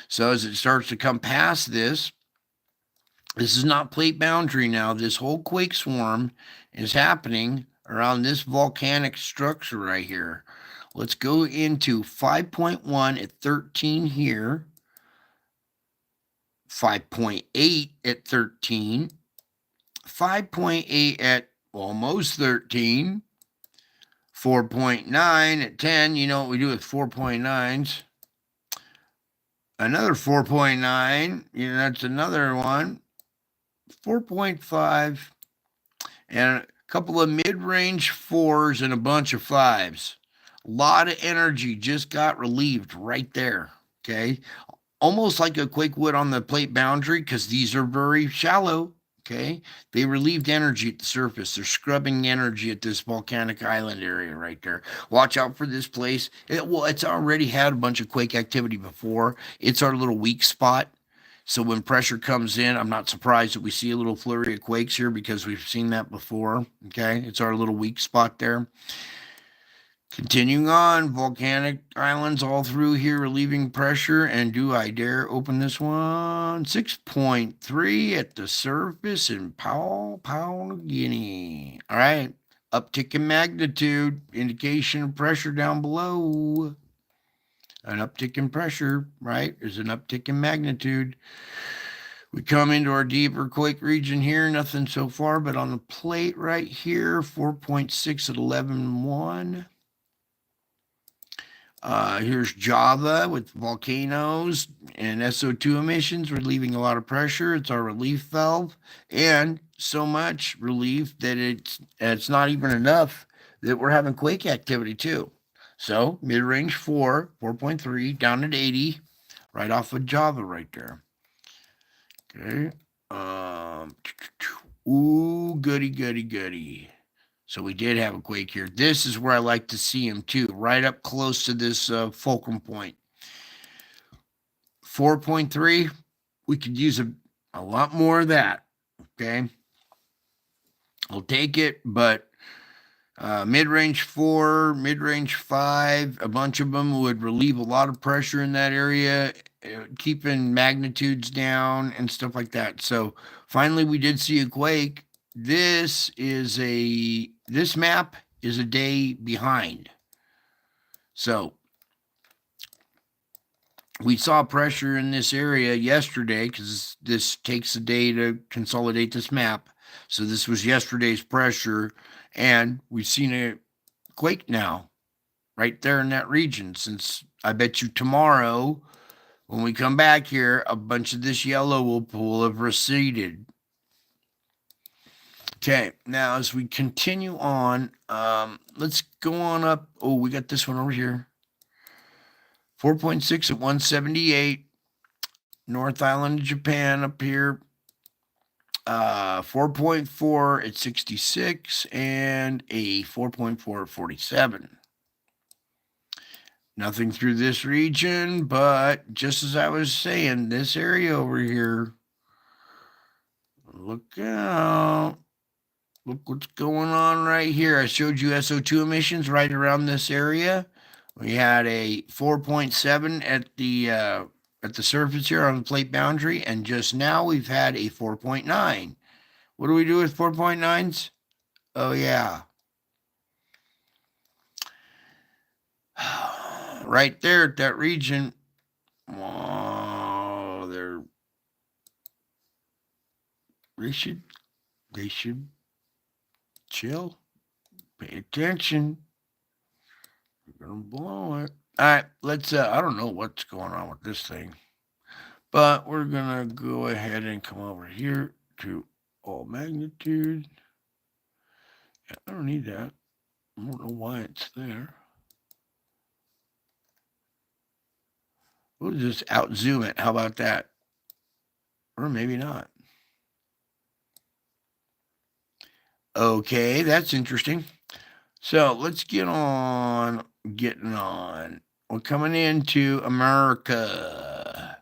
So as it starts to come past this is not plate boundary now. This whole quake swarm is happening around this volcanic structure right here. Let's go into 5.1 at 13 here, 5.8 at 13, 5.8 at almost 13. 4.9 at 10. You know what we do with 4.9s? Another 4.9. You know, that's another one. 4.5. And a couple of mid-range 4s and a bunch of 5s. A lot of energy just got relieved right there. Okay. Almost like a quake would on the plate boundary, because these are very shallow. Okay. They relieved energy at the surface. They're scrubbing energy at this volcanic island area right there. Watch out for this place. It's already had a bunch of quake activity before. It's our little weak spot. So when pressure comes in, I'm not surprised that we see a little flurry of quakes here, because we've seen that before. Okay. It's our little weak spot there. Continuing on, volcanic islands all through here, relieving pressure. And do I dare open this one? 6.3 at the surface in Papua New Guinea. All right. Uptick in magnitude, indication of pressure down below. An uptick in pressure, right? There's an uptick in magnitude. We come into our deeper quake region here. Nothing so far, but on the plate right here, 4.6 at 11.1. Here's Java with volcanoes and SO2 emissions, relieving a lot of pressure. It's our relief valve, and so much relief that it's not even enough that we're having quake activity too. So mid-range 4.3 down at 80, right off of Java right there. Okay. Ooh, goody. So we did have a quake here. This is where I like to see them too, right up close to this fulcrum point. 4.3, we could use a lot more of that, okay? I'll take it, but mid-range 4, mid-range 5, a bunch of them would relieve a lot of pressure in that area, keeping magnitudes down and stuff like that. So finally we did see a quake. This map is a day behind. So we saw pressure in this area yesterday, because this takes a day to consolidate this map. So this was yesterday's pressure, and we've seen a quake now right there in that region. Since I bet you tomorrow when we come back here, a bunch of this yellow will have receded. Okay, now as we continue on, let's go on up. Oh, we got this one over here. 4.6 at 178. North Island of Japan up here. 4.4 at 66 and a 4.4 at 47. Nothing through this region, but just as I was saying, this area over here, look out. Look what's going on right here. I showed you SO2 emissions right around this area. We had a 4.7 at the surface here on the plate boundary, and just now we've had a 4.9. What do we do with 4.9s? Oh yeah. Right there at that region. Oh, they should chill. Pay attention. We're gonna blow it. All right, let's I don't know what's going on with this thing, but we're gonna go ahead and come over here to all magnitude. Yeah, I don't need that. I don't know why it's there. We'll just out zoom it. How about that? Or maybe not. Okay, that's interesting. So let's getting on. We're coming into America.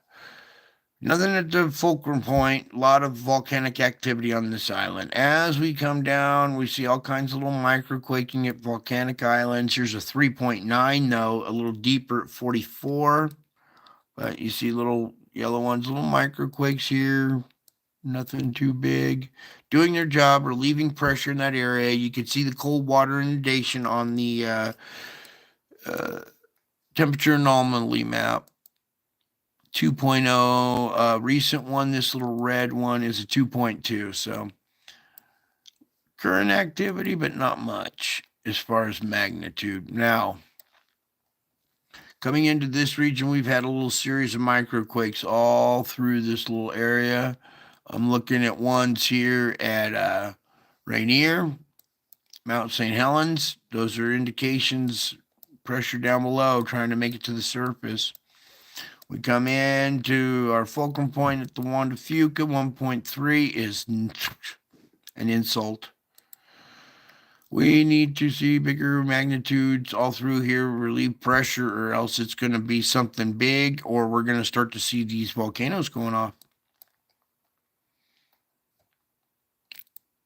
Nothing at the fulcrum point. A lot of volcanic activity on this island. As we come down, we see all kinds of little microquaking at volcanic islands. Here's a 3.9, though, a little deeper at 44. But you see little yellow ones, little microquakes here. Nothing too big. Doing their job, relieving pressure in that area. You can see the cold water inundation on the temperature anomaly map. 2.0. Recent one, this little red one, is a 2.2. So Current activity, but not much as far as magnitude. Now, coming into this region, we've had a little series of microquakes all through this little area. I'm looking at ones here at Rainier, Mount St. Helens. Those are indications, pressure down below, trying to make it to the surface. We come into our fulcrum point at the Wanda Fuca. 1.3 is an insult. We need to see bigger magnitudes all through here, relieve pressure, or else it's going to be something big, or we're going to start to see these volcanoes going off.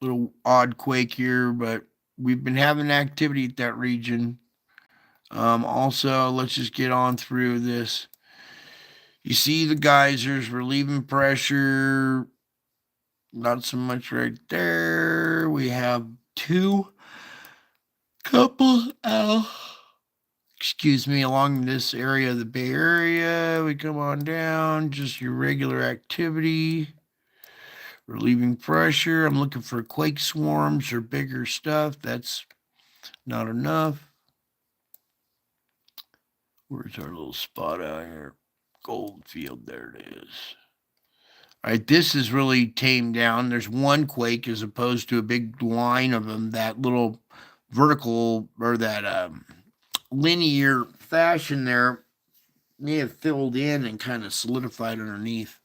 Little odd quake here, but we've been having activity at that region. Also, let's just get on through this. You see the geysers relieving pressure. Not so much right there. We have two couple excuse me, along this area of the Bay Area. We come on down, just your regular activity. Relieving pressure. I'm looking for quake swarms or bigger stuff. That's not enough. Where's our little spot out here? Gold field, there it is. All right, this is really tamed down. There's one quake as opposed to a big line of them. That little vertical or that linear fashion there may have filled in and kind of solidified underneath.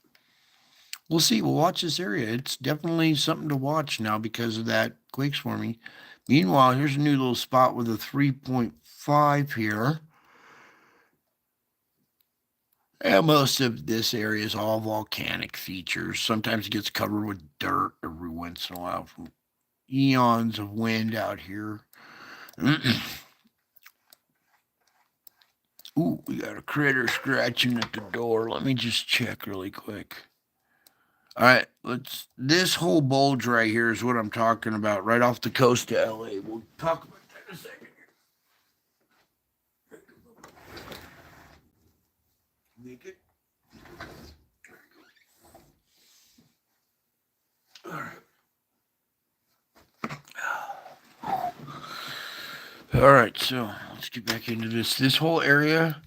We'll see. We'll watch this area. It's definitely something to watch now because of that quake swarming. Meanwhile, here's a new little spot with a 3.5 here. And most of this area is all volcanic features. Sometimes it gets covered with dirt every once in a while from eons of wind out here. Ooh, we got a critter scratching at the door. Let me just check really quick. All right, this whole bulge right here is what I'm talking about, right off the coast of LA. We'll talk about that in a second. Make it. All right. All right, so let's get back into this. This whole area,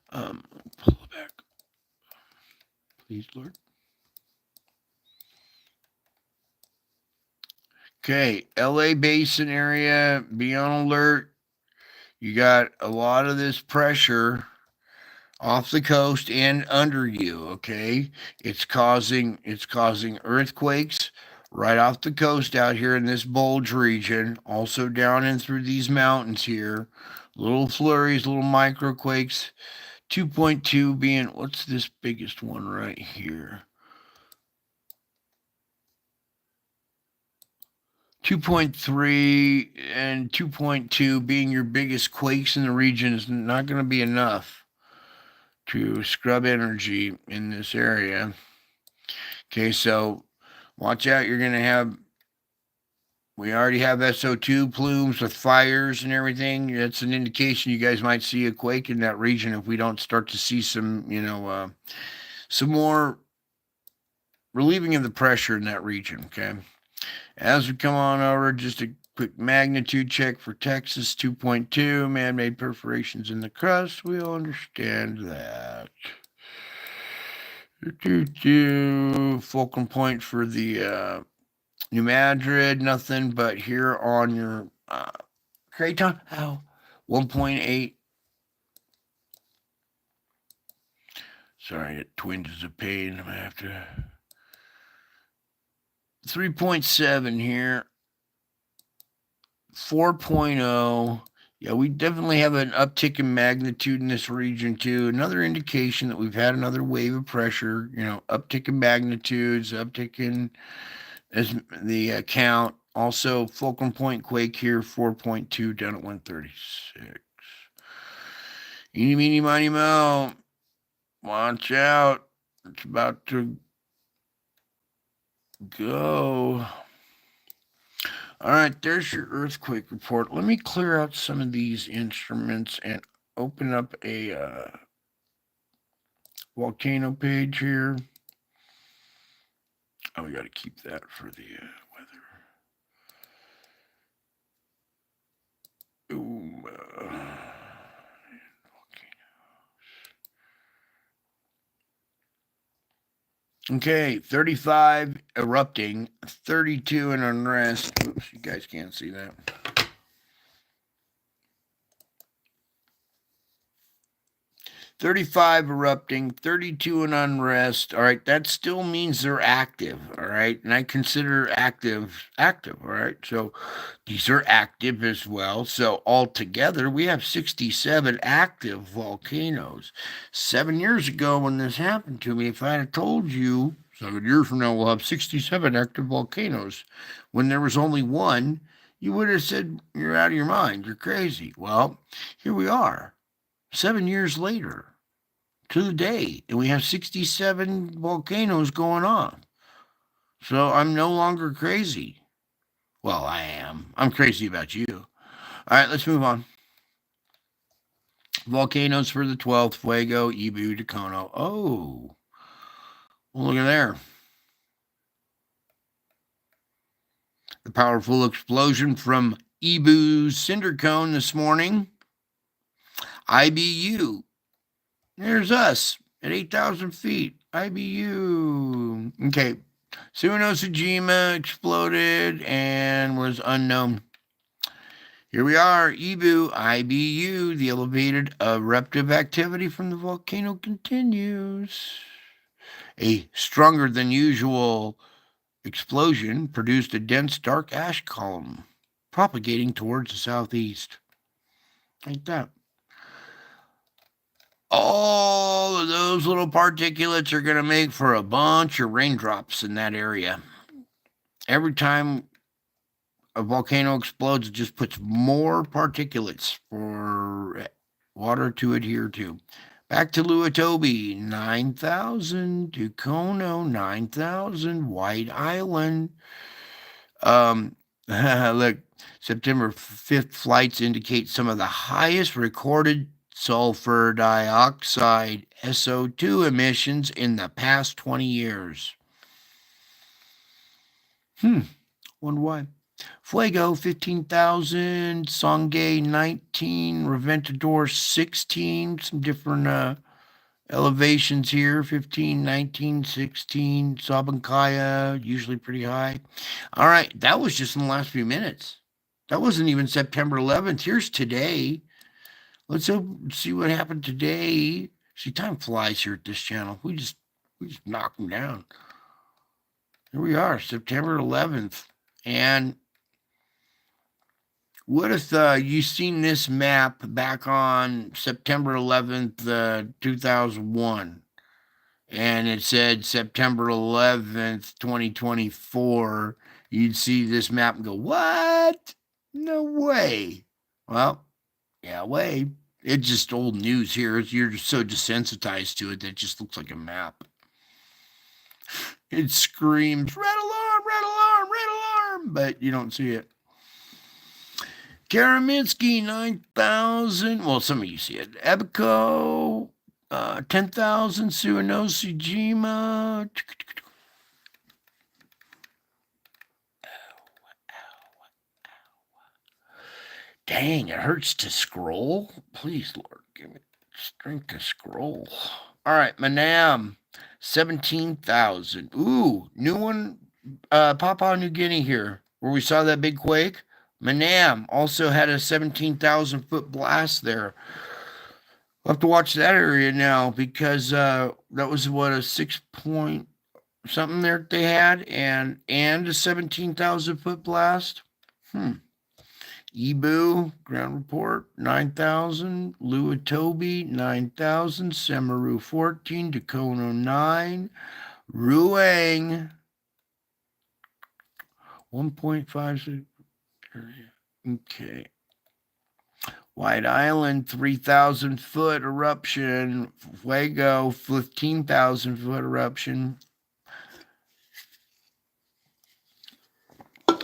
pull it back, please, Lord. Okay, LA Basin area, be on alert. You got a lot of this pressure off the coast and under you, okay? It's causing earthquakes right off the coast out here in this bulge region, also down in through these mountains here. Little flurries, little microquakes. 2.2 being what's this biggest one right here? 2.3 and 2.2 being your biggest quakes in the region is not going to be enough to scrub energy in this area. Okay, so watch out. You're going to have, we already have SO2 plumes with fires and everything. That's an indication you guys might see a quake in that region if we don't start to see some, some more relieving of the pressure in that region. Okay. As we come on over, just a quick magnitude check for Texas 2.2, man made perforations in the crust. We'll understand that. Fulcrum point for the New Madrid, nothing but here on your Craton. Ow. 1.8. Sorry, it twinges of pain. I'm going to have to. 3.7 here. 4.0. Yeah, we definitely have an uptick in magnitude in this region too. Another indication that we've had another wave of pressure, uptick in magnitudes, uptick in as the count. Also, fulcrum point quake here, 4.2 down at 136. Eeny, meeny, miny, mo. Watch out. It's about to go. All right, there's your earthquake report. Let me clear out some of these instruments and open up a volcano page here. Oh, we got to keep that for the weather. Okay, 35 erupting, 32 in unrest. Oops, you guys can't see that. 35 erupting, 32 in unrest. All right, that still means they're active. All right, and I consider active. All right, so these are active as well. So altogether, we have 67 active volcanoes. 7 years ago, when this happened to me, if I had told you 7 years from now we'll have 67 active volcanoes, when there was only one, you would have said you're out of your mind. You're crazy. Well, here we are. 7 years later to the day, and we have 67 volcanoes going on. So I'm no longer crazy. Well, I am. I'm crazy about you. All right, let's move on. Volcanoes for the 12th, Fuego, Ibu, Dacono. Oh, well, look at there. The powerful explosion from Ibu's cinder cone this morning. IBU. There's us at 8,000 feet. IBU. Okay. Suwanosejima exploded and was unknown. Here we are, Ibu, IBU. The elevated eruptive activity from the volcano continues. A stronger than usual explosion produced a dense dark ash column propagating towards the southeast. Like that. All of those little particulates are going to make for a bunch of raindrops in that area. Every time a volcano explodes, it just puts more particulates for water to adhere to. Back to Luatobi, 9,000. Tucono, 9,000. White Island. Look, September 5th flights indicate some of the highest recorded sulfur dioxide SO2 emissions in the past 20 years. Wonder why. Fuego, 15,000. Songay, 19. Reventador, 16. Some different elevations here, 15, 19, 16. Sabancaya, usually pretty high. All right, that was just in the last few minutes. That wasn't even September 11th. Here's today. Let's see what happened today. See, time flies here at this channel. We just knock them down. Here we are, September 11th. And what if you seen this map back on September 11th, 2001, and it said September 11th, 2024, you'd see this map and go, what? No way. Well, yeah, way. It's just old news here. You're just so desensitized to it that it just looks like a map. It screams, red alarm, red alarm, red alarm, but you don't see it. Karaminski, 9,000. Well, some of you see it. Ebico, 10,000. Suwanosejima. Dang, it hurts to scroll. Please, Lord, give me strength to scroll. All right, Manam, 17,000. Ooh, new one, Papua New Guinea here, where we saw that big quake. Manam also had a 17,000 foot blast there. We'll have to watch that area now because that was what, a 6 point something there they had, and a 17,000 foot blast. Ibu, ground report, 9,000. Luatobi, 9,000. Semaru, 14. Dacono, 9. Ruang, 1.56. Okay. White Island, 3,000 foot eruption. Fuego, 15,000 foot eruption.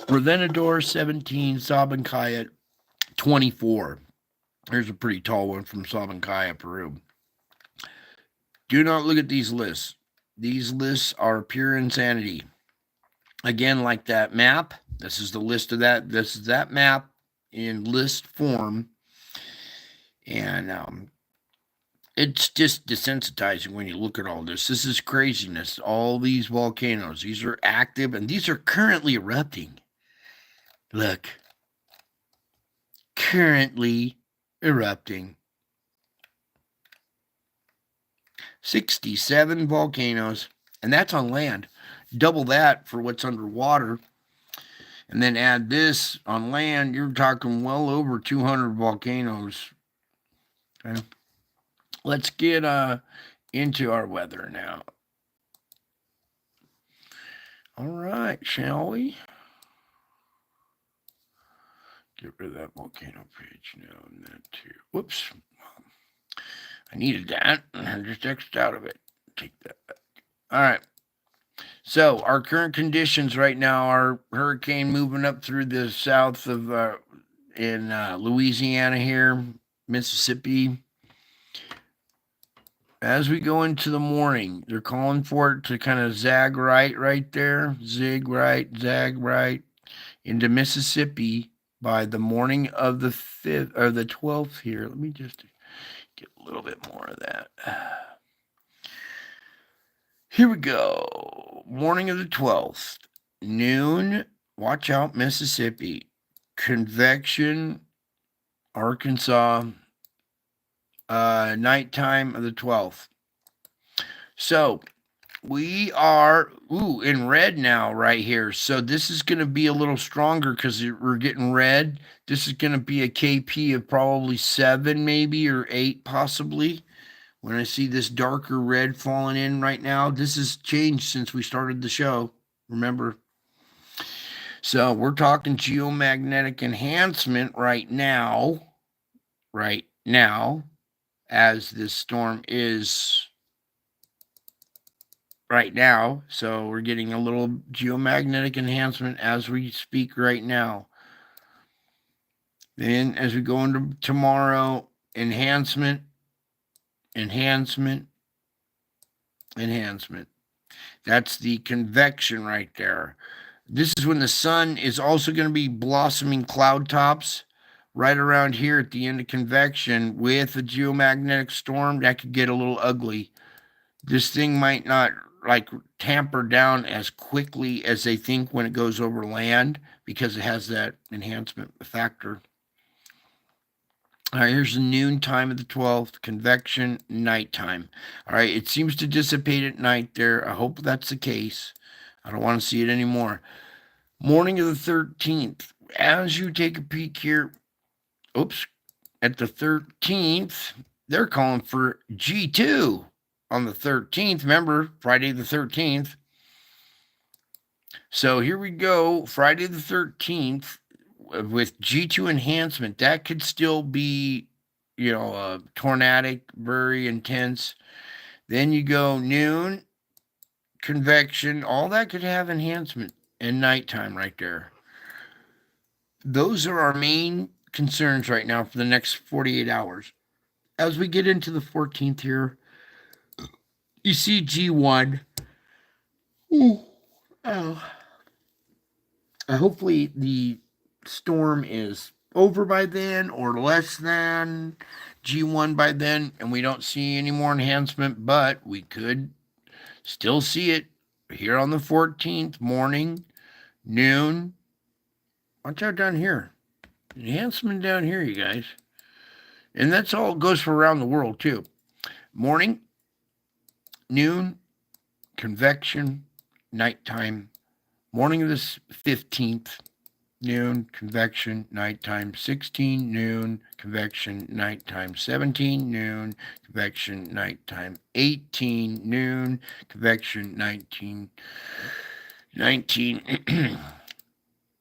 Reventador, 17. Sabancaya, 24. Here's a pretty tall one from Sabancaya, Peru. Do not look at these lists. These lists are pure insanity. Again, like that map, this is the list of that. This is that map in list form. And It's just desensitizing when you look at all this. This is craziness. All these volcanoes, these are active and these are currently erupting. Look, currently erupting. 67 volcanoes, and that's on land. Double that for what's underwater, and then add this on land, you're talking well over 200 volcanoes. Okay. Let's get into our weather now. All right, shall we? Get rid of that volcano page now and that too. Whoops. I needed that. I just X'd out of it. Take that back. All right. So our current conditions right now are hurricane moving up through the south of in Louisiana here, Mississippi. As we go into the morning, they're calling for it to kind of zag right there, zig right, zag right into Mississippi by the morning of the 5th or the 12th here. Let me just get a little bit more of that. Here we go. Morning of the 12th, noon. Watch out, Mississippi. Convection, Arkansas. Nighttime of the 12th. So we are in red now right here. So this is going to be a little stronger because we're getting red. This is going to be a KP of probably 7 maybe or 8 possibly. When I see this darker red falling in right now, this has changed since we started the show. Remember? So we're talking geomagnetic enhancement right now. Right now, as this storm is right now. So we're getting a little geomagnetic enhancement as we speak right now. Then as we go into tomorrow, enhancement. That's the convection right there. This is when the sun is also going to be blossoming cloud tops right around here at the end of convection with a geomagnetic storm. That could get a little ugly. This thing might not like tamper down as quickly as they think when it goes over land because it has that enhancement factor. All right, here's the noon time of the 12th, convection, nighttime. All right, it seems to dissipate at night there. I hope that's the case. I don't want to see it anymore. Morning of the 13th, as you take a peek here, at the 13th, they're calling for G2 on the 13th. Remember, Friday the 13th. So here we go, Friday the 13th. With G2 enhancement, that could still be, tornadic, very intense. Then you go noon, convection, all that could have enhancement and nighttime right there. Those are our main concerns right now for the next 48 hours. As we get into the 14th here, you see G1. Hopefully the storm is over by then or less than G1 by then, and we don't see any more enhancement, but we could still see it here on the 14th morning, noon. Watch out down here. Enhancement down here, you guys. And that's all goes for around the world, too. Morning, noon, convection, nighttime. Morning of the 15th, noon, convection, nighttime. 16, noon, convection, nighttime. 17, noon, convection, nighttime. 18, noon, convection, 19,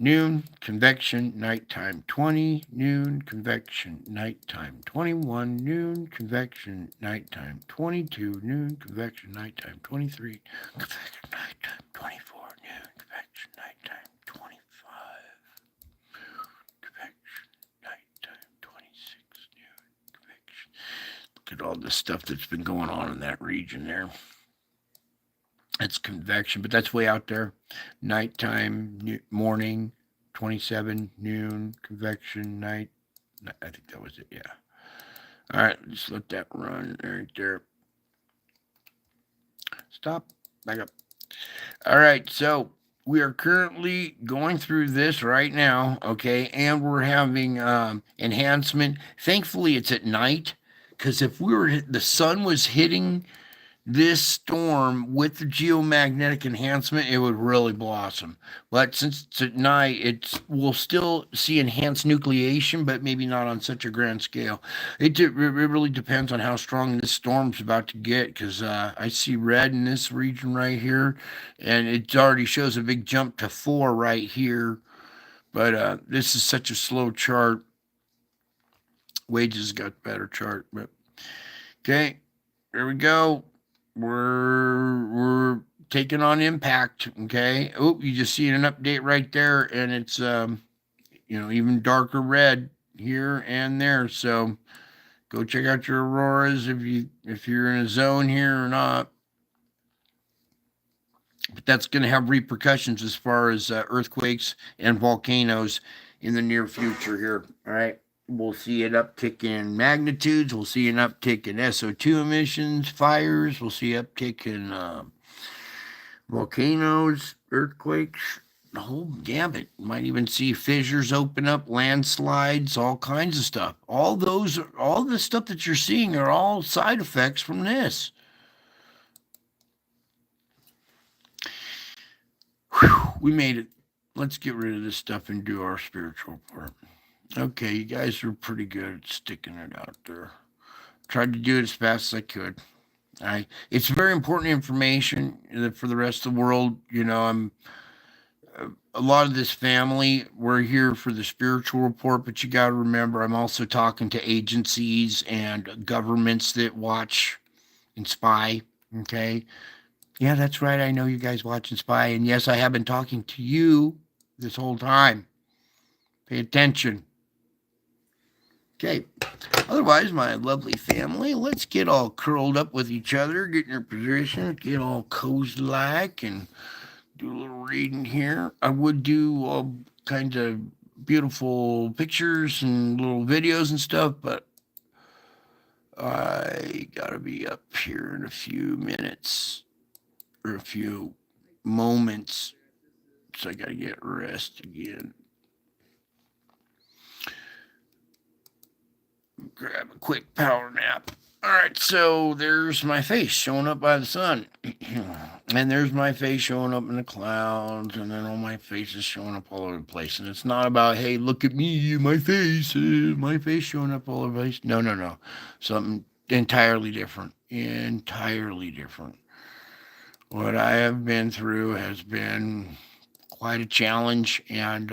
noon, convection, nighttime. 20, noon, convection, nighttime. 21, noon, convection, nighttime. 22, noon, convection, nighttime. 23, convection, nighttime. 24, noon, convection, nighttime. 25, convection, nighttime. 26, noon, convection. Look at all the stuff that's been going on in that region there. That's convection, but that's way out there. Nighttime, morning, 27, noon, convection, night. I think that was it, yeah. All right, just let that run right there. Stop. Back up. All right, so we are currently going through this right now, okay, and we're having enhancement. Thankfully, it's at night because if the sun was hitting this storm with the geomagnetic enhancement, it would really blossom. But since it's at night, we'll still see enhanced nucleation, but maybe not on such a grand scale. It really depends on how strong this storm's about to get, because I see red in this region right here, and it already shows a big jump to 4 right here. But this is such a slow chart. Wages got better chart, but okay, there we go. We're taking on impact. Okay. Oh, you just see an update right there, and it's even darker red here and there. So go check out your auroras if you're in a zone here or not. But that's going to have repercussions as far as earthquakes and volcanoes in the near future here. All right. We'll see an uptick in magnitudes. We'll see an uptick in SO2 emissions, fires. We'll see uptick in volcanoes, earthquakes, the whole gamut. Might even see fissures open up, landslides, all kinds of stuff. All the stuff that you're seeing are all side effects from this. Whew, we made it. Let's get rid of this stuff and do our spiritual part. Okay, you guys are pretty good at sticking it out there. Tried to do it as fast as I could. It's very important information for the rest of the world. I'm a lot of this family. We're here for the spiritual report, but you got to remember, I'm also talking to agencies and governments that watch and spy. Okay, yeah, that's right. I know you guys watch and spy, and yes, I have been talking to you this whole time. Pay attention. Okay. Otherwise, my lovely family, let's get all curled up with each other, get in your position, get all cozy like, and do a little reading here. I would do all kinds of beautiful pictures and little videos and stuff, but I gotta be up here in a few minutes or a few moments, so I gotta get rest again. Grab a quick power nap. All right, so there's my face showing up by the sun. And there's my face showing up in the clouds, and then all my faces showing up all over the place. And it's not about, hey, look at me, my face showing up all over the place. No, no, no. Something entirely different. Entirely different. What I have been through has been quite a challenge, and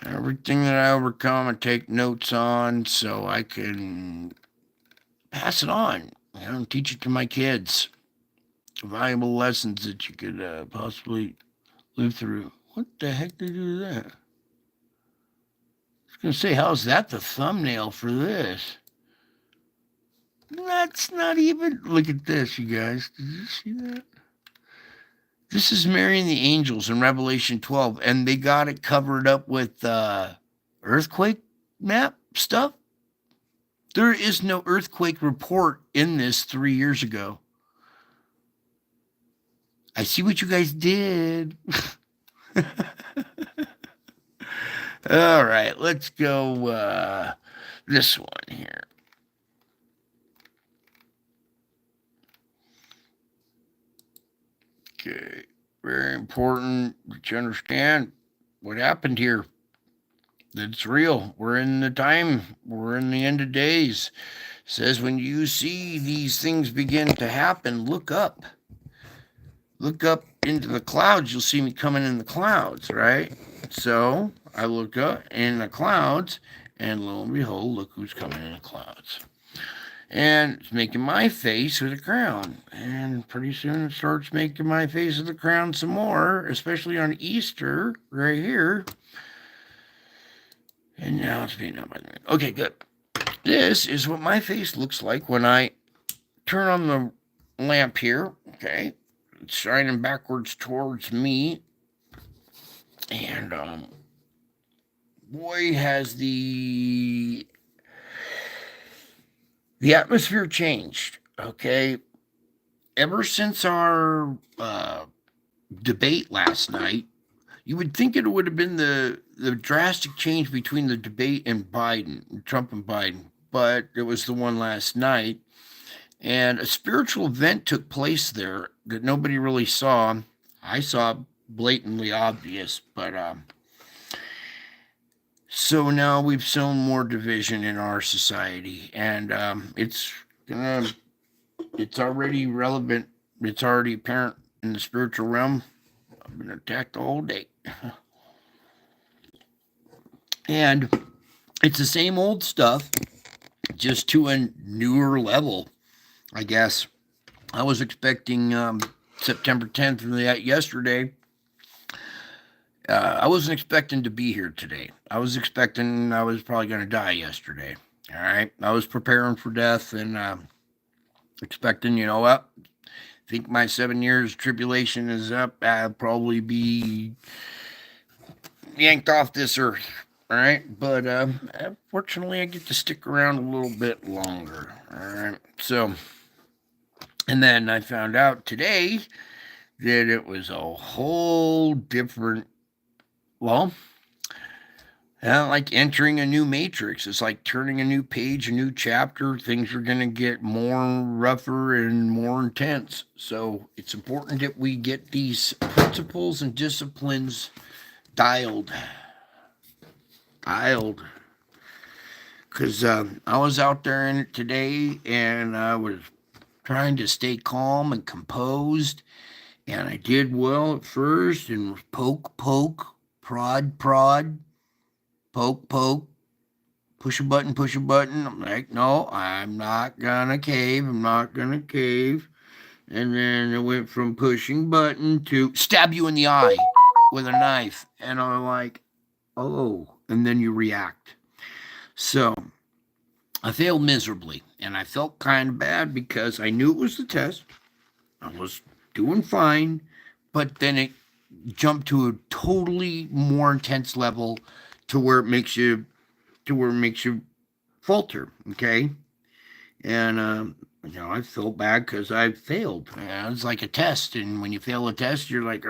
everything that I overcome, I take notes on so I can pass it on, and teach it to my kids. Valuable lessons that you could possibly live through. What the heck did you do that? I was going to say, how's that the thumbnail for this? That's not even. Look at this, you guys. Did you see that? This is marrying the angels in Revelation 12, and they got it covered up with earthquake map stuff. There is no earthquake report in this 3 years ago. I see what you guys did. All right, let's go this one here. Okay, very important that you understand what happened here. That it's real. We're in the time. We're in the end of days. It says when you see these things begin to happen, look up. Look up into the clouds. You'll see me coming in the clouds, right? So I look up in the clouds, and lo and behold, look who's coming in the clouds. And it's making my face with a crown. And pretty soon it starts making my face with a crown some more, especially on Easter, right here. And now it's being done by the moon. Okay, good. This is what my face looks like when I turn on the lamp here. Okay. It's shining backwards towards me. And boy, has the The atmosphere changed, okay? Ever since our debate last night, you would think it would have been the drastic change between the debate and Biden, Trump and Biden, but it was the one last night. And a spiritual event took place there that nobody really saw. I saw blatantly obvious, but so now we've sown more division in our society, and it's already relevant. It's already apparent in the spiritual realm. I've been attacked the whole day, and it's the same old stuff, just to a newer level, I guess. I was expecting September 10th yesterday. I wasn't expecting to be here today. I was expecting I was probably going to die yesterday. All right. I was preparing for death and expecting, I think my 7 years tribulation is up. I'll probably be yanked off this earth. All right. But fortunately, I get to stick around a little bit longer. All right. So, and then I found out today that it was a whole different, well, like entering a new matrix. It's like turning a new page, a new chapter. Things are going to get more rougher and more intense. So it's important that we get these principles and disciplines dialed. Because I was out there in it today and I was trying to stay calm and composed. And I did well at first and poke, prod, poke, push a button. I'm like, no, I'm not gonna cave. And then it went from pushing button to stab you in the eye with a knife. And I'm like, oh, and then you react. So I failed miserably. And I felt kind of bad because I knew it was the test. I was doing fine. But then it jumped to a totally more intense level to where it makes you falter, okay? And I felt bad because I failed. It's like a test, and when you fail a test, you're like,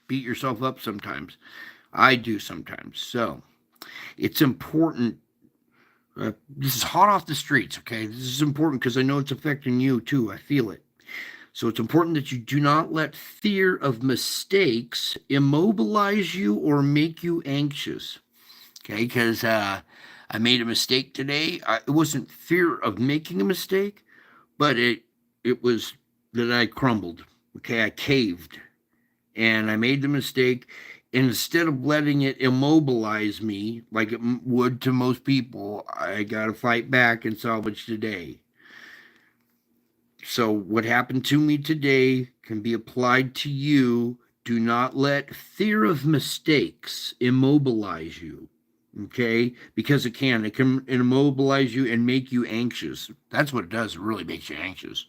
beat yourself up sometimes. I do sometimes. So it's important. This is hot off the streets, okay? This is important because I know it's affecting you too. I feel it. So it's important that you do not let fear of mistakes immobilize you or make you anxious. Okay, because I made a mistake today. It wasn't fear of making a mistake, but it was that I crumbled. Okay, I caved, and I made the mistake. And instead of letting it immobilize me like it would to most people, I got to fight back and salvage today. So what happened to me today can be applied to you. Do not let fear of mistakes immobilize you. Okay, because it can immobilize you and make you anxious. That's what it does. It really makes you anxious.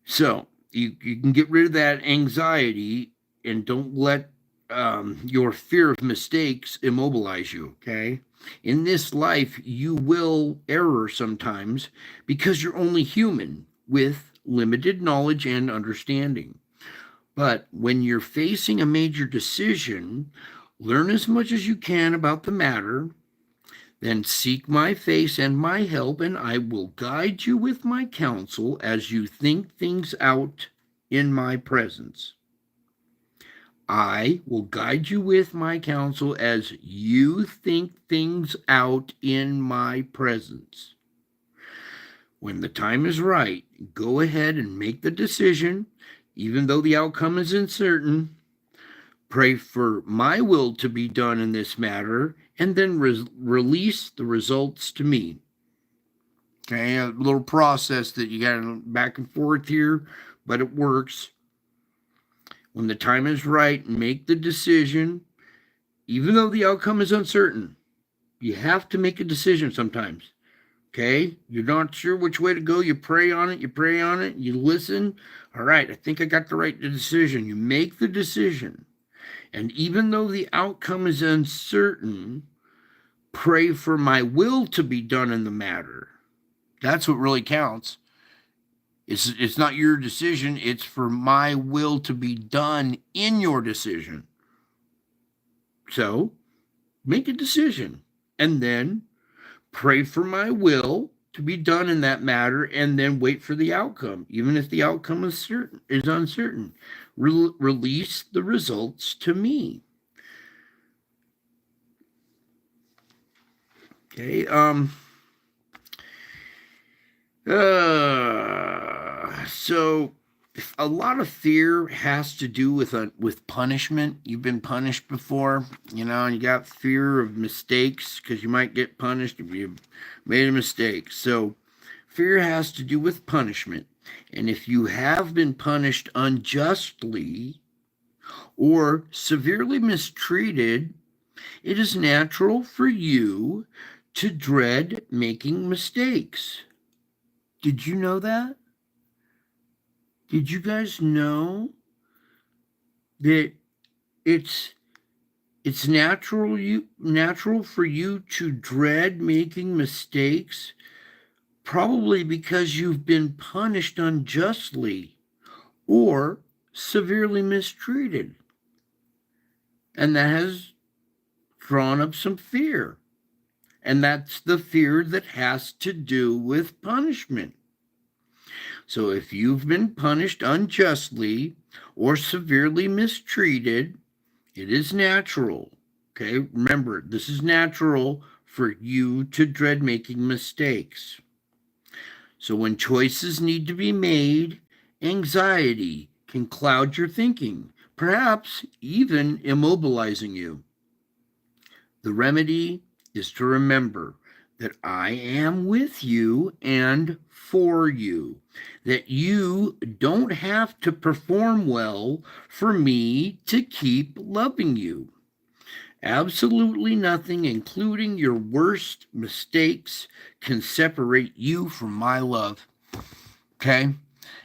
So you can get rid of that anxiety and don't let your fear of mistakes immobilize you. Okay, in this life you will err sometimes because you're only human with limited knowledge and understanding. But when you're facing a major decision, learn as much as you can about the matter, then seek my face and my help, and I will guide you with my counsel as you think things out in my presence. I will guide you with my counsel as you think things out in my presence. When the time is right, go ahead and make the decision, even though the outcome is uncertain. Pray for my will to be done in this matter, and then release the results to me. Okay, a little process that you got back and forth here, but it works. When the time is right, make the decision, even though the outcome is uncertain. You have to make a decision sometimes. Okay, you're not sure which way to go. You pray on it, you listen. All right, I think I got the right decision. You make the decision. And even though the outcome is uncertain, pray for my will to be done in the matter. That's what really counts. It's not your decision. It's for my will to be done in your decision. So make a decision and then pray for my will to be done in that matter, and then wait for the outcome, even if the outcome is uncertain. Release the results to me. Okay. So a lot of fear has to do with punishment. You've been punished before, and you got fear of mistakes because you might get punished if you made a mistake. So fear has to do with punishment. And if you have been punished unjustly or severely mistreated, it is natural for you to dread making mistakes. Did you know that? Did you guys know that it's natural for you to dread making mistakes, probably because you've been punished unjustly or severely mistreated. And that has drawn up some fear. And that's the fear that has to do with punishment. So if you've been punished unjustly or severely mistreated, it is natural. Okay, remember, this is natural for you to dread making mistakes. So when choices need to be made, anxiety can cloud your thinking, perhaps even immobilizing you. The remedy is to remember that I am with you and for you, that you don't have to perform well for me to keep loving you. Absolutely nothing, including your worst mistakes, can separate you from my love. Okay?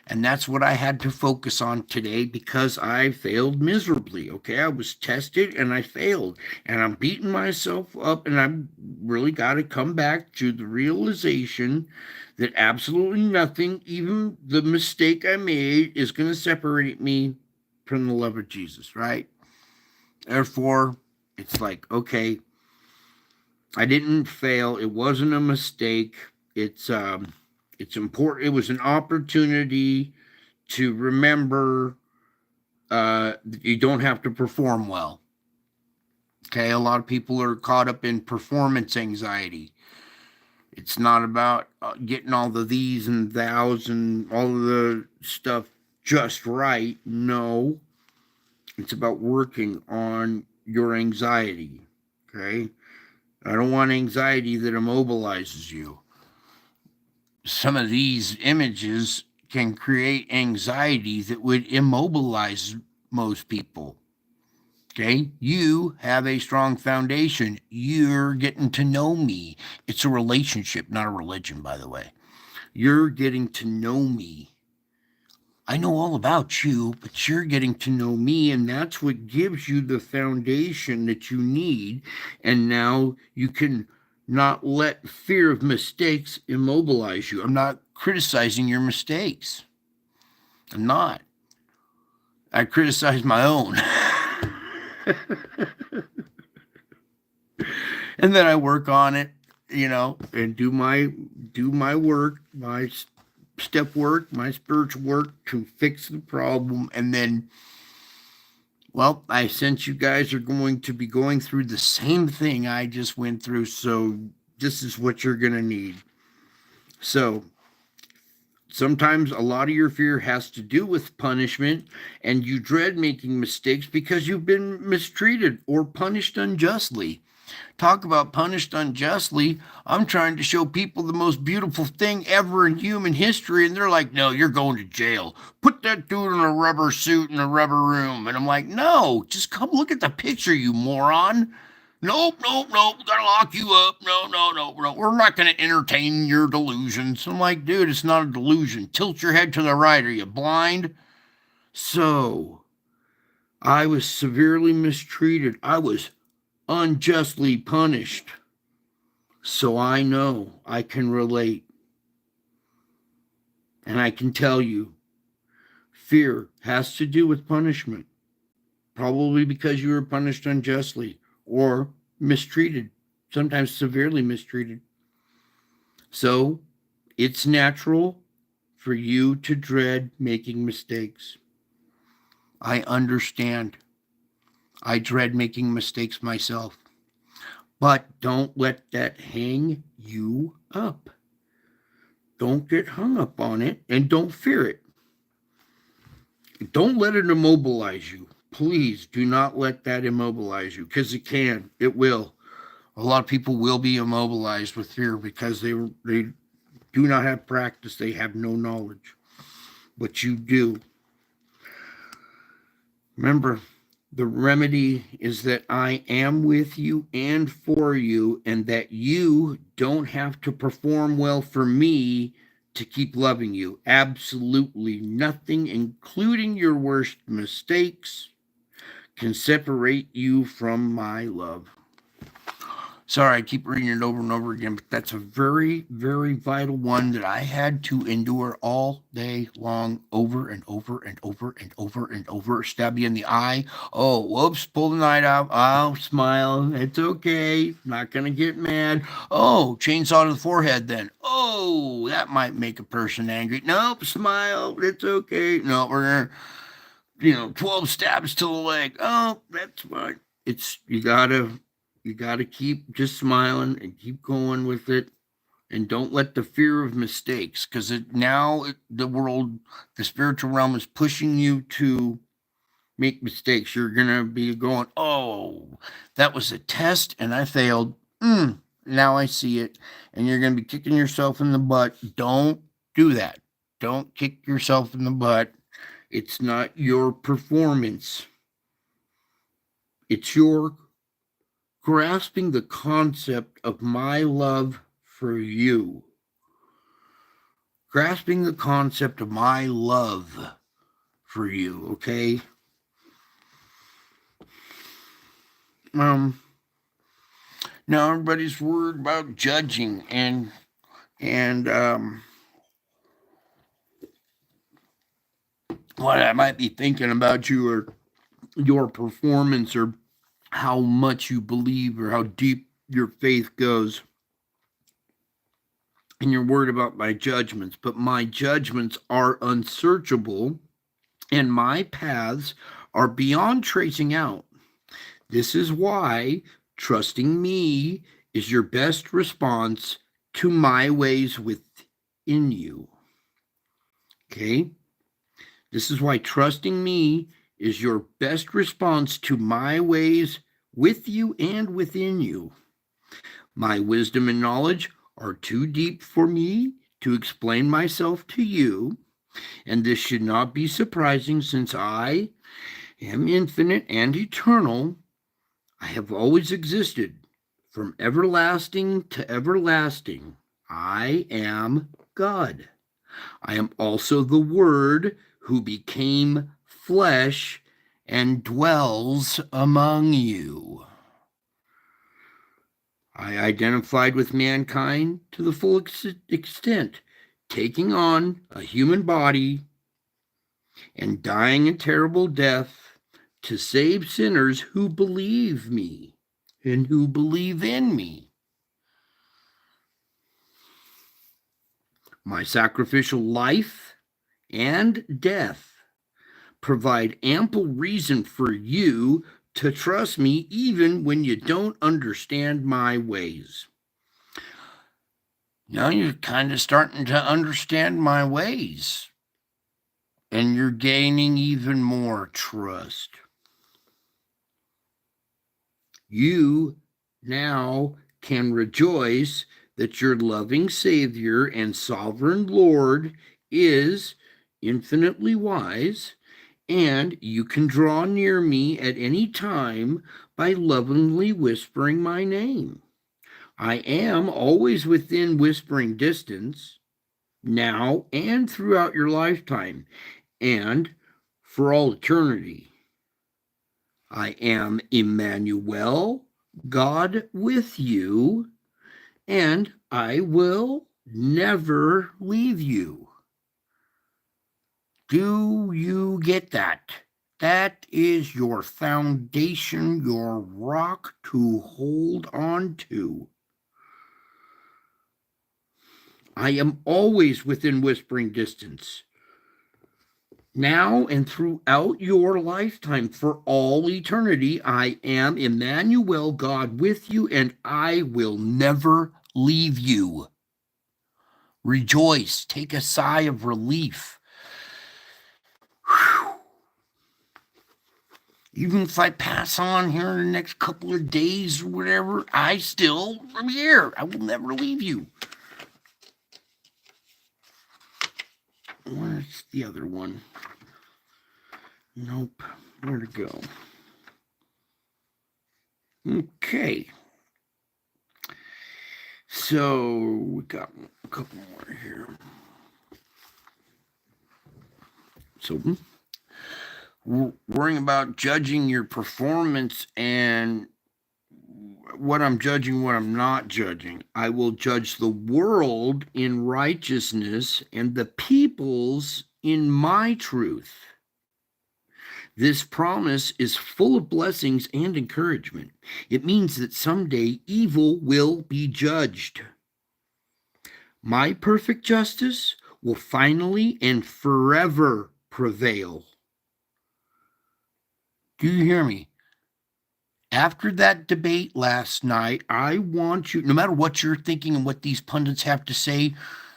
And that's what I had to focus on today because I failed miserably. Okay, I was tested and I failed. And I'm beating myself up, and I've really got to come back to the realization that absolutely nothing, even the mistake I made, is going to separate me from the love of Jesus, right? Therefore, it's like, okay, I didn't fail. It wasn't a mistake. It's important. It was an opportunity to remember you don't have to perform well. Okay, a lot of people are caught up in performance anxiety. It's not about getting all the these and thous and all of the stuff just right. No, it's about working on your anxiety. Okay, I don't want anxiety that immobilizes you. Some of these images can create anxiety that would immobilize most people. Okay, you have a strong foundation. You're getting to know me. It's a relationship, not a religion, by the way. You're getting to know me. I know all about you, but you're getting to know me, and that's what gives you the foundation that you need. And now you can not let fear of mistakes immobilize you. I'm not criticizing your mistakes. I'm not. I criticize my own. And then I work on it, and do my work, my step work, my spiritual work to fix the problem. And then, well, I sense you guys are going to be going through the same thing I just went through. So this is what you're going to need. So sometimes a lot of your fear has to do with punishment, and you dread making mistakes because you've been mistreated or punished unjustly. Talk about punished unjustly. I'm trying to show people the most beautiful thing ever in human history, and they're like, no, you're going to jail. Put that dude in a rubber suit in a rubber room. And I'm like, no, just come look at the picture, you moron. Nope, nope, nope. We're gonna lock you up. No, no, no, no. We're not gonna entertain your delusions. I'm like, dude, it's not a delusion. Tilt your head to the right. Are you blind? So, I was severely mistreated. I was unjustly punished. So I know I can relate. And I can tell you, fear has to do with punishment, probably because you were punished unjustly or mistreated, sometimes severely mistreated. So it's natural for you to dread making mistakes. I understand. I dread making mistakes myself. But don't let that hang you up. Don't get hung up on it and don't fear it. Don't let it immobilize you. Please do not let that immobilize you, because it can. It will. A lot of people will be immobilized with fear because they do not have practice. They have no knowledge. But you do. Remember, the remedy is that I am with you and for you, and that you don't have to perform well for me to keep loving you. Absolutely nothing, including your worst mistakes, can separate you from my love. Sorry, I keep reading it over and over again, but that's a very, very vital one that I had to endure all day long, over and over and over and over and over. Stab you in the eye. Oh, whoops, pull the knife out. Oh, smile. It's okay. Not going to get mad. Oh, chainsaw to the forehead then. Oh, that might make a person angry. Nope, smile. It's okay. No, we're going to, 12 stabs to the leg. Oh, that's fine. It's, you gotta keep just smiling and keep going with it, and don't let the fear of mistakes, because the spiritual realm is pushing you to make mistakes. You're gonna be going, oh, that was a test and I failed. Now I see it, and you're gonna be kicking yourself in the butt. Don't do that. Don't kick yourself in the butt. It's not your performance. It's your grasping the concept of my love for you. Grasping the concept of my love for you, okay? Now everybody's worried about judging and what I might be thinking about you, or your performance, or how much you believe, or how deep your faith goes. And you're worried about my judgments, but my judgments are unsearchable, and my paths are beyond tracing out. This is why trusting me is your best response to my ways within you. Okay? This is why trusting me is your best response to my ways with you and within you. My wisdom and knowledge are too deep for me to explain myself to you, and this should not be surprising, since I am infinite and eternal. I have always existed from everlasting to everlasting. I am God. I am also the Word who became flesh and dwells among you. I identified with mankind to the full extent, taking on a human body and dying a terrible death to save sinners who believe me and who believe in me. My sacrificial life and death provide ample reason for you to trust me, even when you don't understand my ways. Now you're kind of starting to understand my ways, and you're gaining even more trust. You now can rejoice that your loving Savior and sovereign Lord is infinitely wise, and you can draw near me at any time by lovingly whispering my name. I am always within whispering distance, now and throughout your lifetime, and for all eternity. I am Emmanuel, God with you, and I will never leave you. Do you get that? That is your foundation, your rock to hold on to. I am always within whispering distance. Now and throughout your lifetime, for all eternity, I am Emmanuel, God with you, and I will never leave you. Rejoice, take a sigh of relief. Whew. Even if I pass on here in the next couple of days or whatever, I still am here. I will never leave you. Where's the other one? Nope. Where'd it go? Okay. So we got a couple more here. So worrying about judging your performance and what I'm judging, what I'm not judging. I will judge the world in righteousness and the peoples in my truth. This promise is full of blessings and encouragement. It means that someday evil will be judged. My perfect justice will finally and forever prevail. Do you hear me? After that debate last night, I want you, no matter what you're thinking and what these pundits have to say,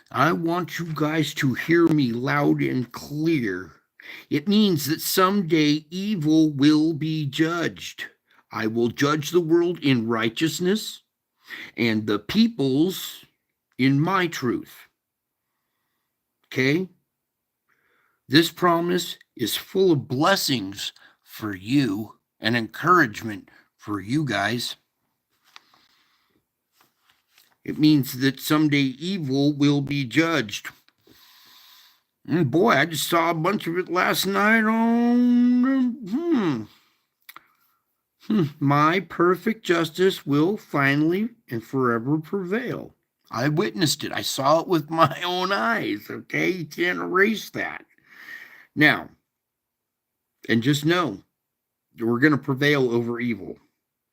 I want you guys to hear me loud and clear. It means that someday evil will be judged. I will judge the world in righteousness and the peoples in my truth. Okay? This promise is full of blessings for you and encouragement for you guys. It means that someday evil will be judged. And boy, I just saw a bunch of it last night on My perfect justice will finally and forever prevail. I witnessed it. I saw it with my own eyes, okay? You can't erase that. Now, and just know, we're going to prevail over evil.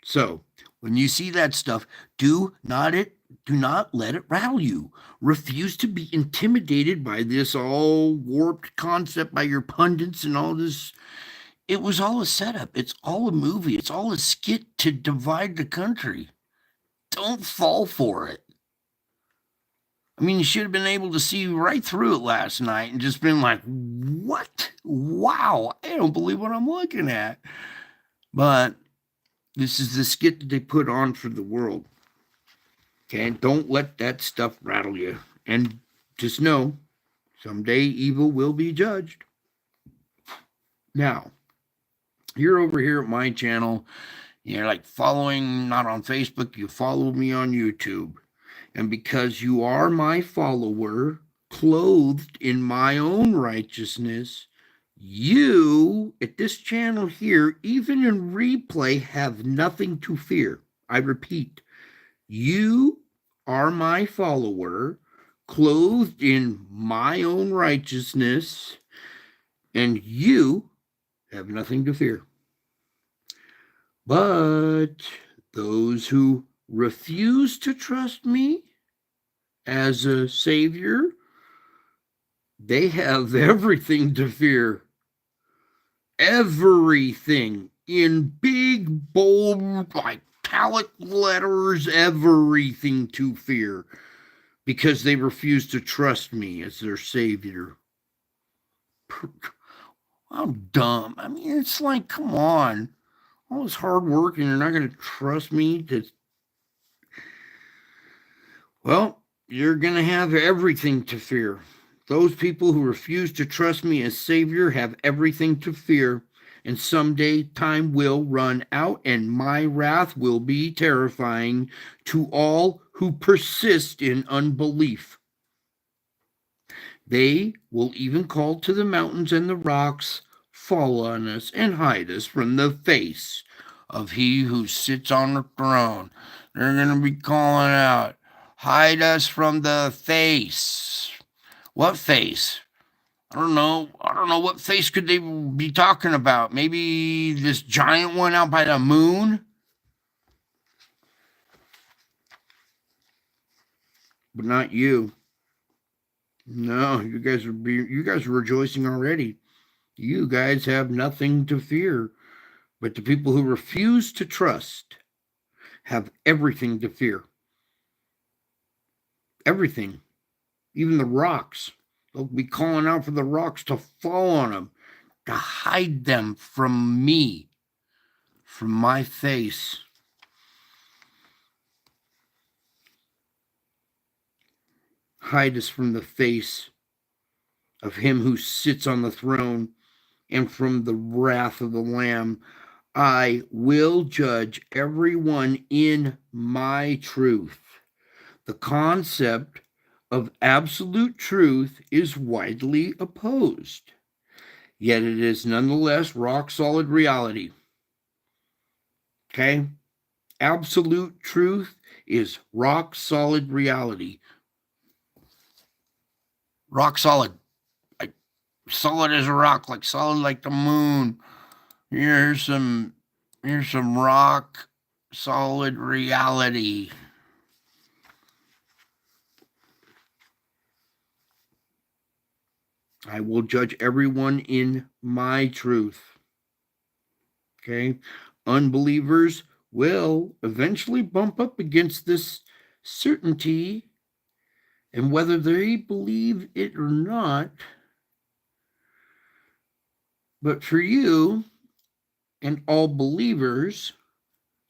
So, when you see that stuff, do not let it rattle you. Refuse to be intimidated by this all warped concept by your pundits and all this. It was all a setup. It's all a movie. It's all a skit to divide the country. Don't fall for it. I mean, you should have been able to see right through it last night and just been like, what? Wow, I don't believe what I'm looking at. But this is the skit that they put on for the world. Okay, don't let that stuff rattle you. And just know, someday evil will be judged. Now, you're over here at my channel. You're like following, not on Facebook, you follow me on YouTube. And because you are my follower, clothed in my own righteousness, you, at this channel here, even in replay, have nothing to fear. I repeat, you are my follower, clothed in my own righteousness, and you have nothing to fear. But those who refuse to trust me as a savior, they have everything to fear. Everything in big, bold, italic letters, everything to fear, because they refuse to trust me as their savior. I'm dumb. I mean, it's like, come on. All this hard work and you're not going to trust me to... Well, you're going to have everything to fear. Those people who refuse to trust me as Savior have everything to fear. And someday time will run out and my wrath will be terrifying to all who persist in unbelief. They will even call to the mountains and the rocks, fall on us and hide us from the face of he who sits on the throne. They're going to be calling out, hide us from the face. What face? I don't know. I don't know what face could they be talking about. Maybe this giant one out by the moon? But not you. No, you guys are rejoicing already. You guys have nothing to fear. But the people who refuse to trust have everything to fear. Everything. Even the rocks. They'll be calling out for the rocks to fall on them, to hide them from me, from my face. Hide us from the face of him who sits on the throne and from the wrath of the Lamb. I will judge everyone in my truth. The concept of absolute truth is widely opposed, yet it is nonetheless rock solid reality. Okay? Absolute truth is rock solid reality. Rock solid. Like solid as a rock, like solid like the moon. Here's some rock solid reality. I will judge everyone in my truth. Okay? Unbelievers will eventually bump up against this certainty, and whether they believe it or not, but for you and all believers,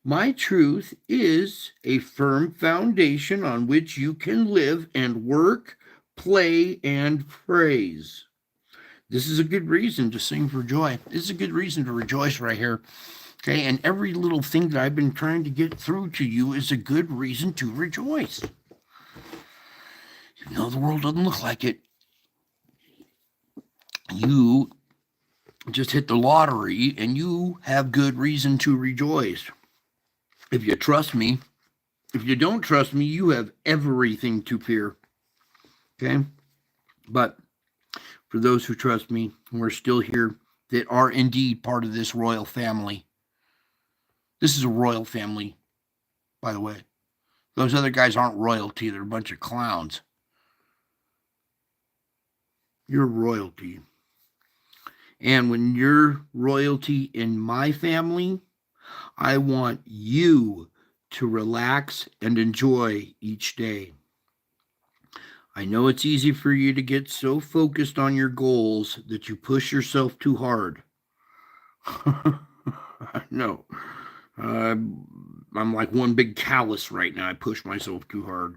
my truth is a firm foundation on which you can live and work, play, and praise. This is a good reason to sing for joy. This is a good reason to rejoice right here. Okay, and every little thing that I've been trying to get through to you is a good reason to rejoice. Even though the world doesn't look like it, you just hit the lottery and you have good reason to rejoice. If you trust me, if you don't trust me, you have everything to fear. Okay? But for those who trust me, who are still here, that are indeed part of this royal family. This is a royal family, by the way. Those other guys aren't royalty. They're a bunch of clowns. You're royalty. And when you're royalty in my family, I want you to relax and enjoy each day. I know it's easy for you to get so focused on your goals that you push yourself too hard. I know. I'm like one big callus right now. I push myself too hard.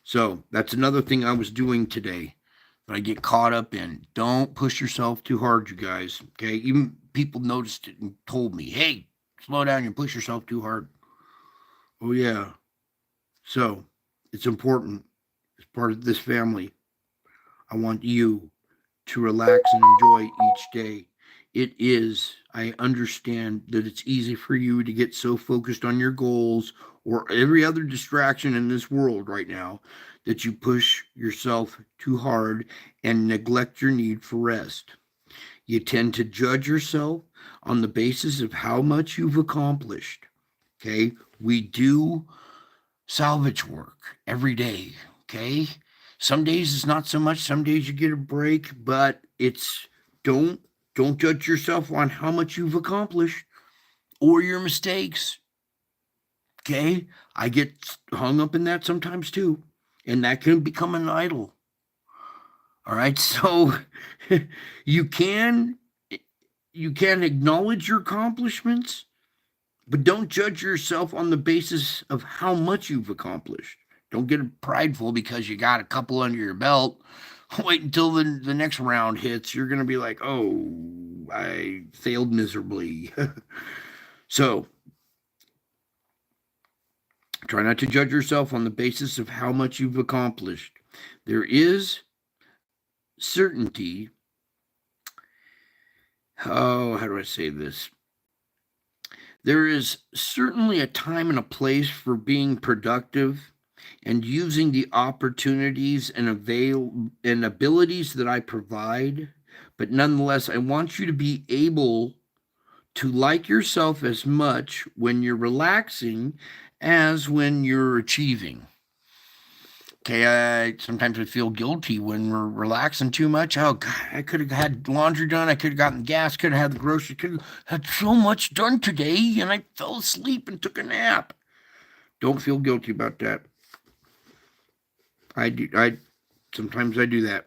So that's another thing I was doing today that I get caught up in. Don't push yourself too hard, you guys. Okay? Even people noticed it and told me, hey, slow down, you push yourself too hard. Oh, yeah. So it's important. As part of this family, I want you to relax and enjoy each day. It is, I understand that it's easy for you to get so focused on your goals or every other distraction in this world right now that you push yourself too hard and neglect your need for rest. You tend to judge yourself on the basis of how much you've accomplished. Okay? We do salvage work every day. Okay? Some days it's not so much. Some days you get a break, but it's don't judge yourself on how much you've accomplished or your mistakes. Okay? I get hung up in that sometimes too, and that can become an idol. All right? So you can acknowledge your accomplishments, but don't judge yourself on the basis of how much you've accomplished. Don't get prideful because you got a couple under your belt. Wait until the next round hits. You're going to be like, oh, I failed miserably. So, try not to judge yourself on the basis of how much you've accomplished. There is certainty. Oh, how do I say this? There is certainly a time and a place for being productive and using the opportunities and abilities that I provide. But nonetheless, I want you to be able to like yourself as much when you're relaxing as when you're achieving. Okay, sometimes I feel guilty when we're relaxing too much. Oh God, I could have had laundry done. I could have gotten gas. Could have had the groceries. Could have had so much done today, and I fell asleep and took a nap. Don't feel guilty about that. I do. Sometimes I do that.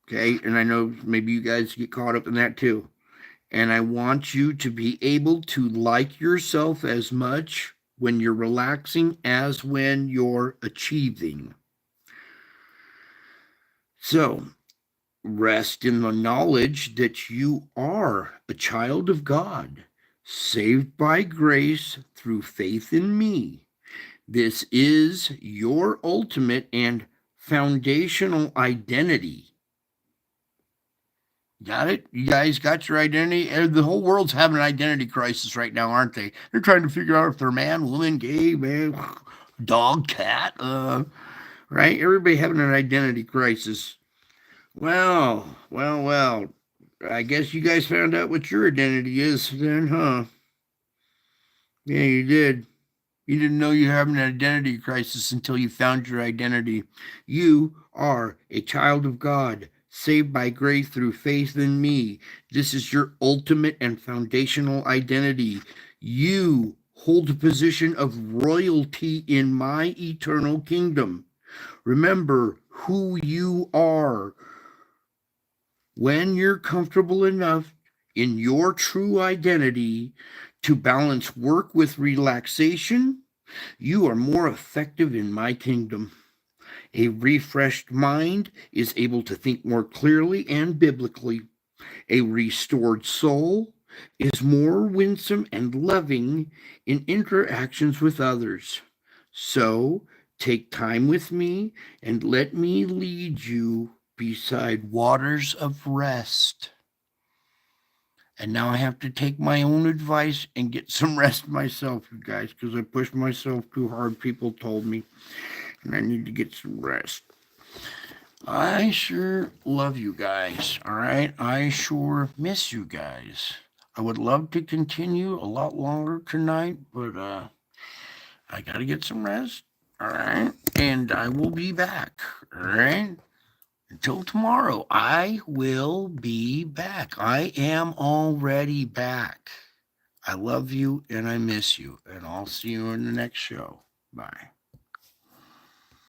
Okay, and I know maybe you guys get caught up in that too. And I want you to be able to like yourself as much when you're relaxing as when you're achieving. So, rest in the knowledge that you are a child of God, saved by grace through faith in me. This is your ultimate and foundational identity. Got it? You guys got your identity? The whole world's having an identity crisis right now, aren't they? They're trying to figure out if they're man, woman, gay, man, dog, cat, right? Everybody having an identity crisis. Well. I guess you guys found out what your identity is then, huh? Yeah, you did. You didn't know you were having an identity crisis until you found your identity. You are a child of God, saved by grace through faith in me. This is your ultimate and foundational identity. You hold a position of royalty in my eternal kingdom. Remember who you are. When you're comfortable enough in your true identity to balance work with relaxation, you are more effective in my kingdom. A refreshed mind is able to think more clearly and biblically. A restored soul is more winsome and loving in interactions with others. So, take time with me and let me lead you beside waters of rest. And now I have to take my own advice and get some rest myself, you guys, because I pushed myself too hard, people told me, and I need to get some rest. I sure love you guys, all right? I sure miss you guys. I would love to continue a lot longer tonight, but I got to get some rest, all right? And I will be back, all right? Until tomorrow, I will be back. I am already back. I love you and I miss you, and I'll see you in the next show. Bye.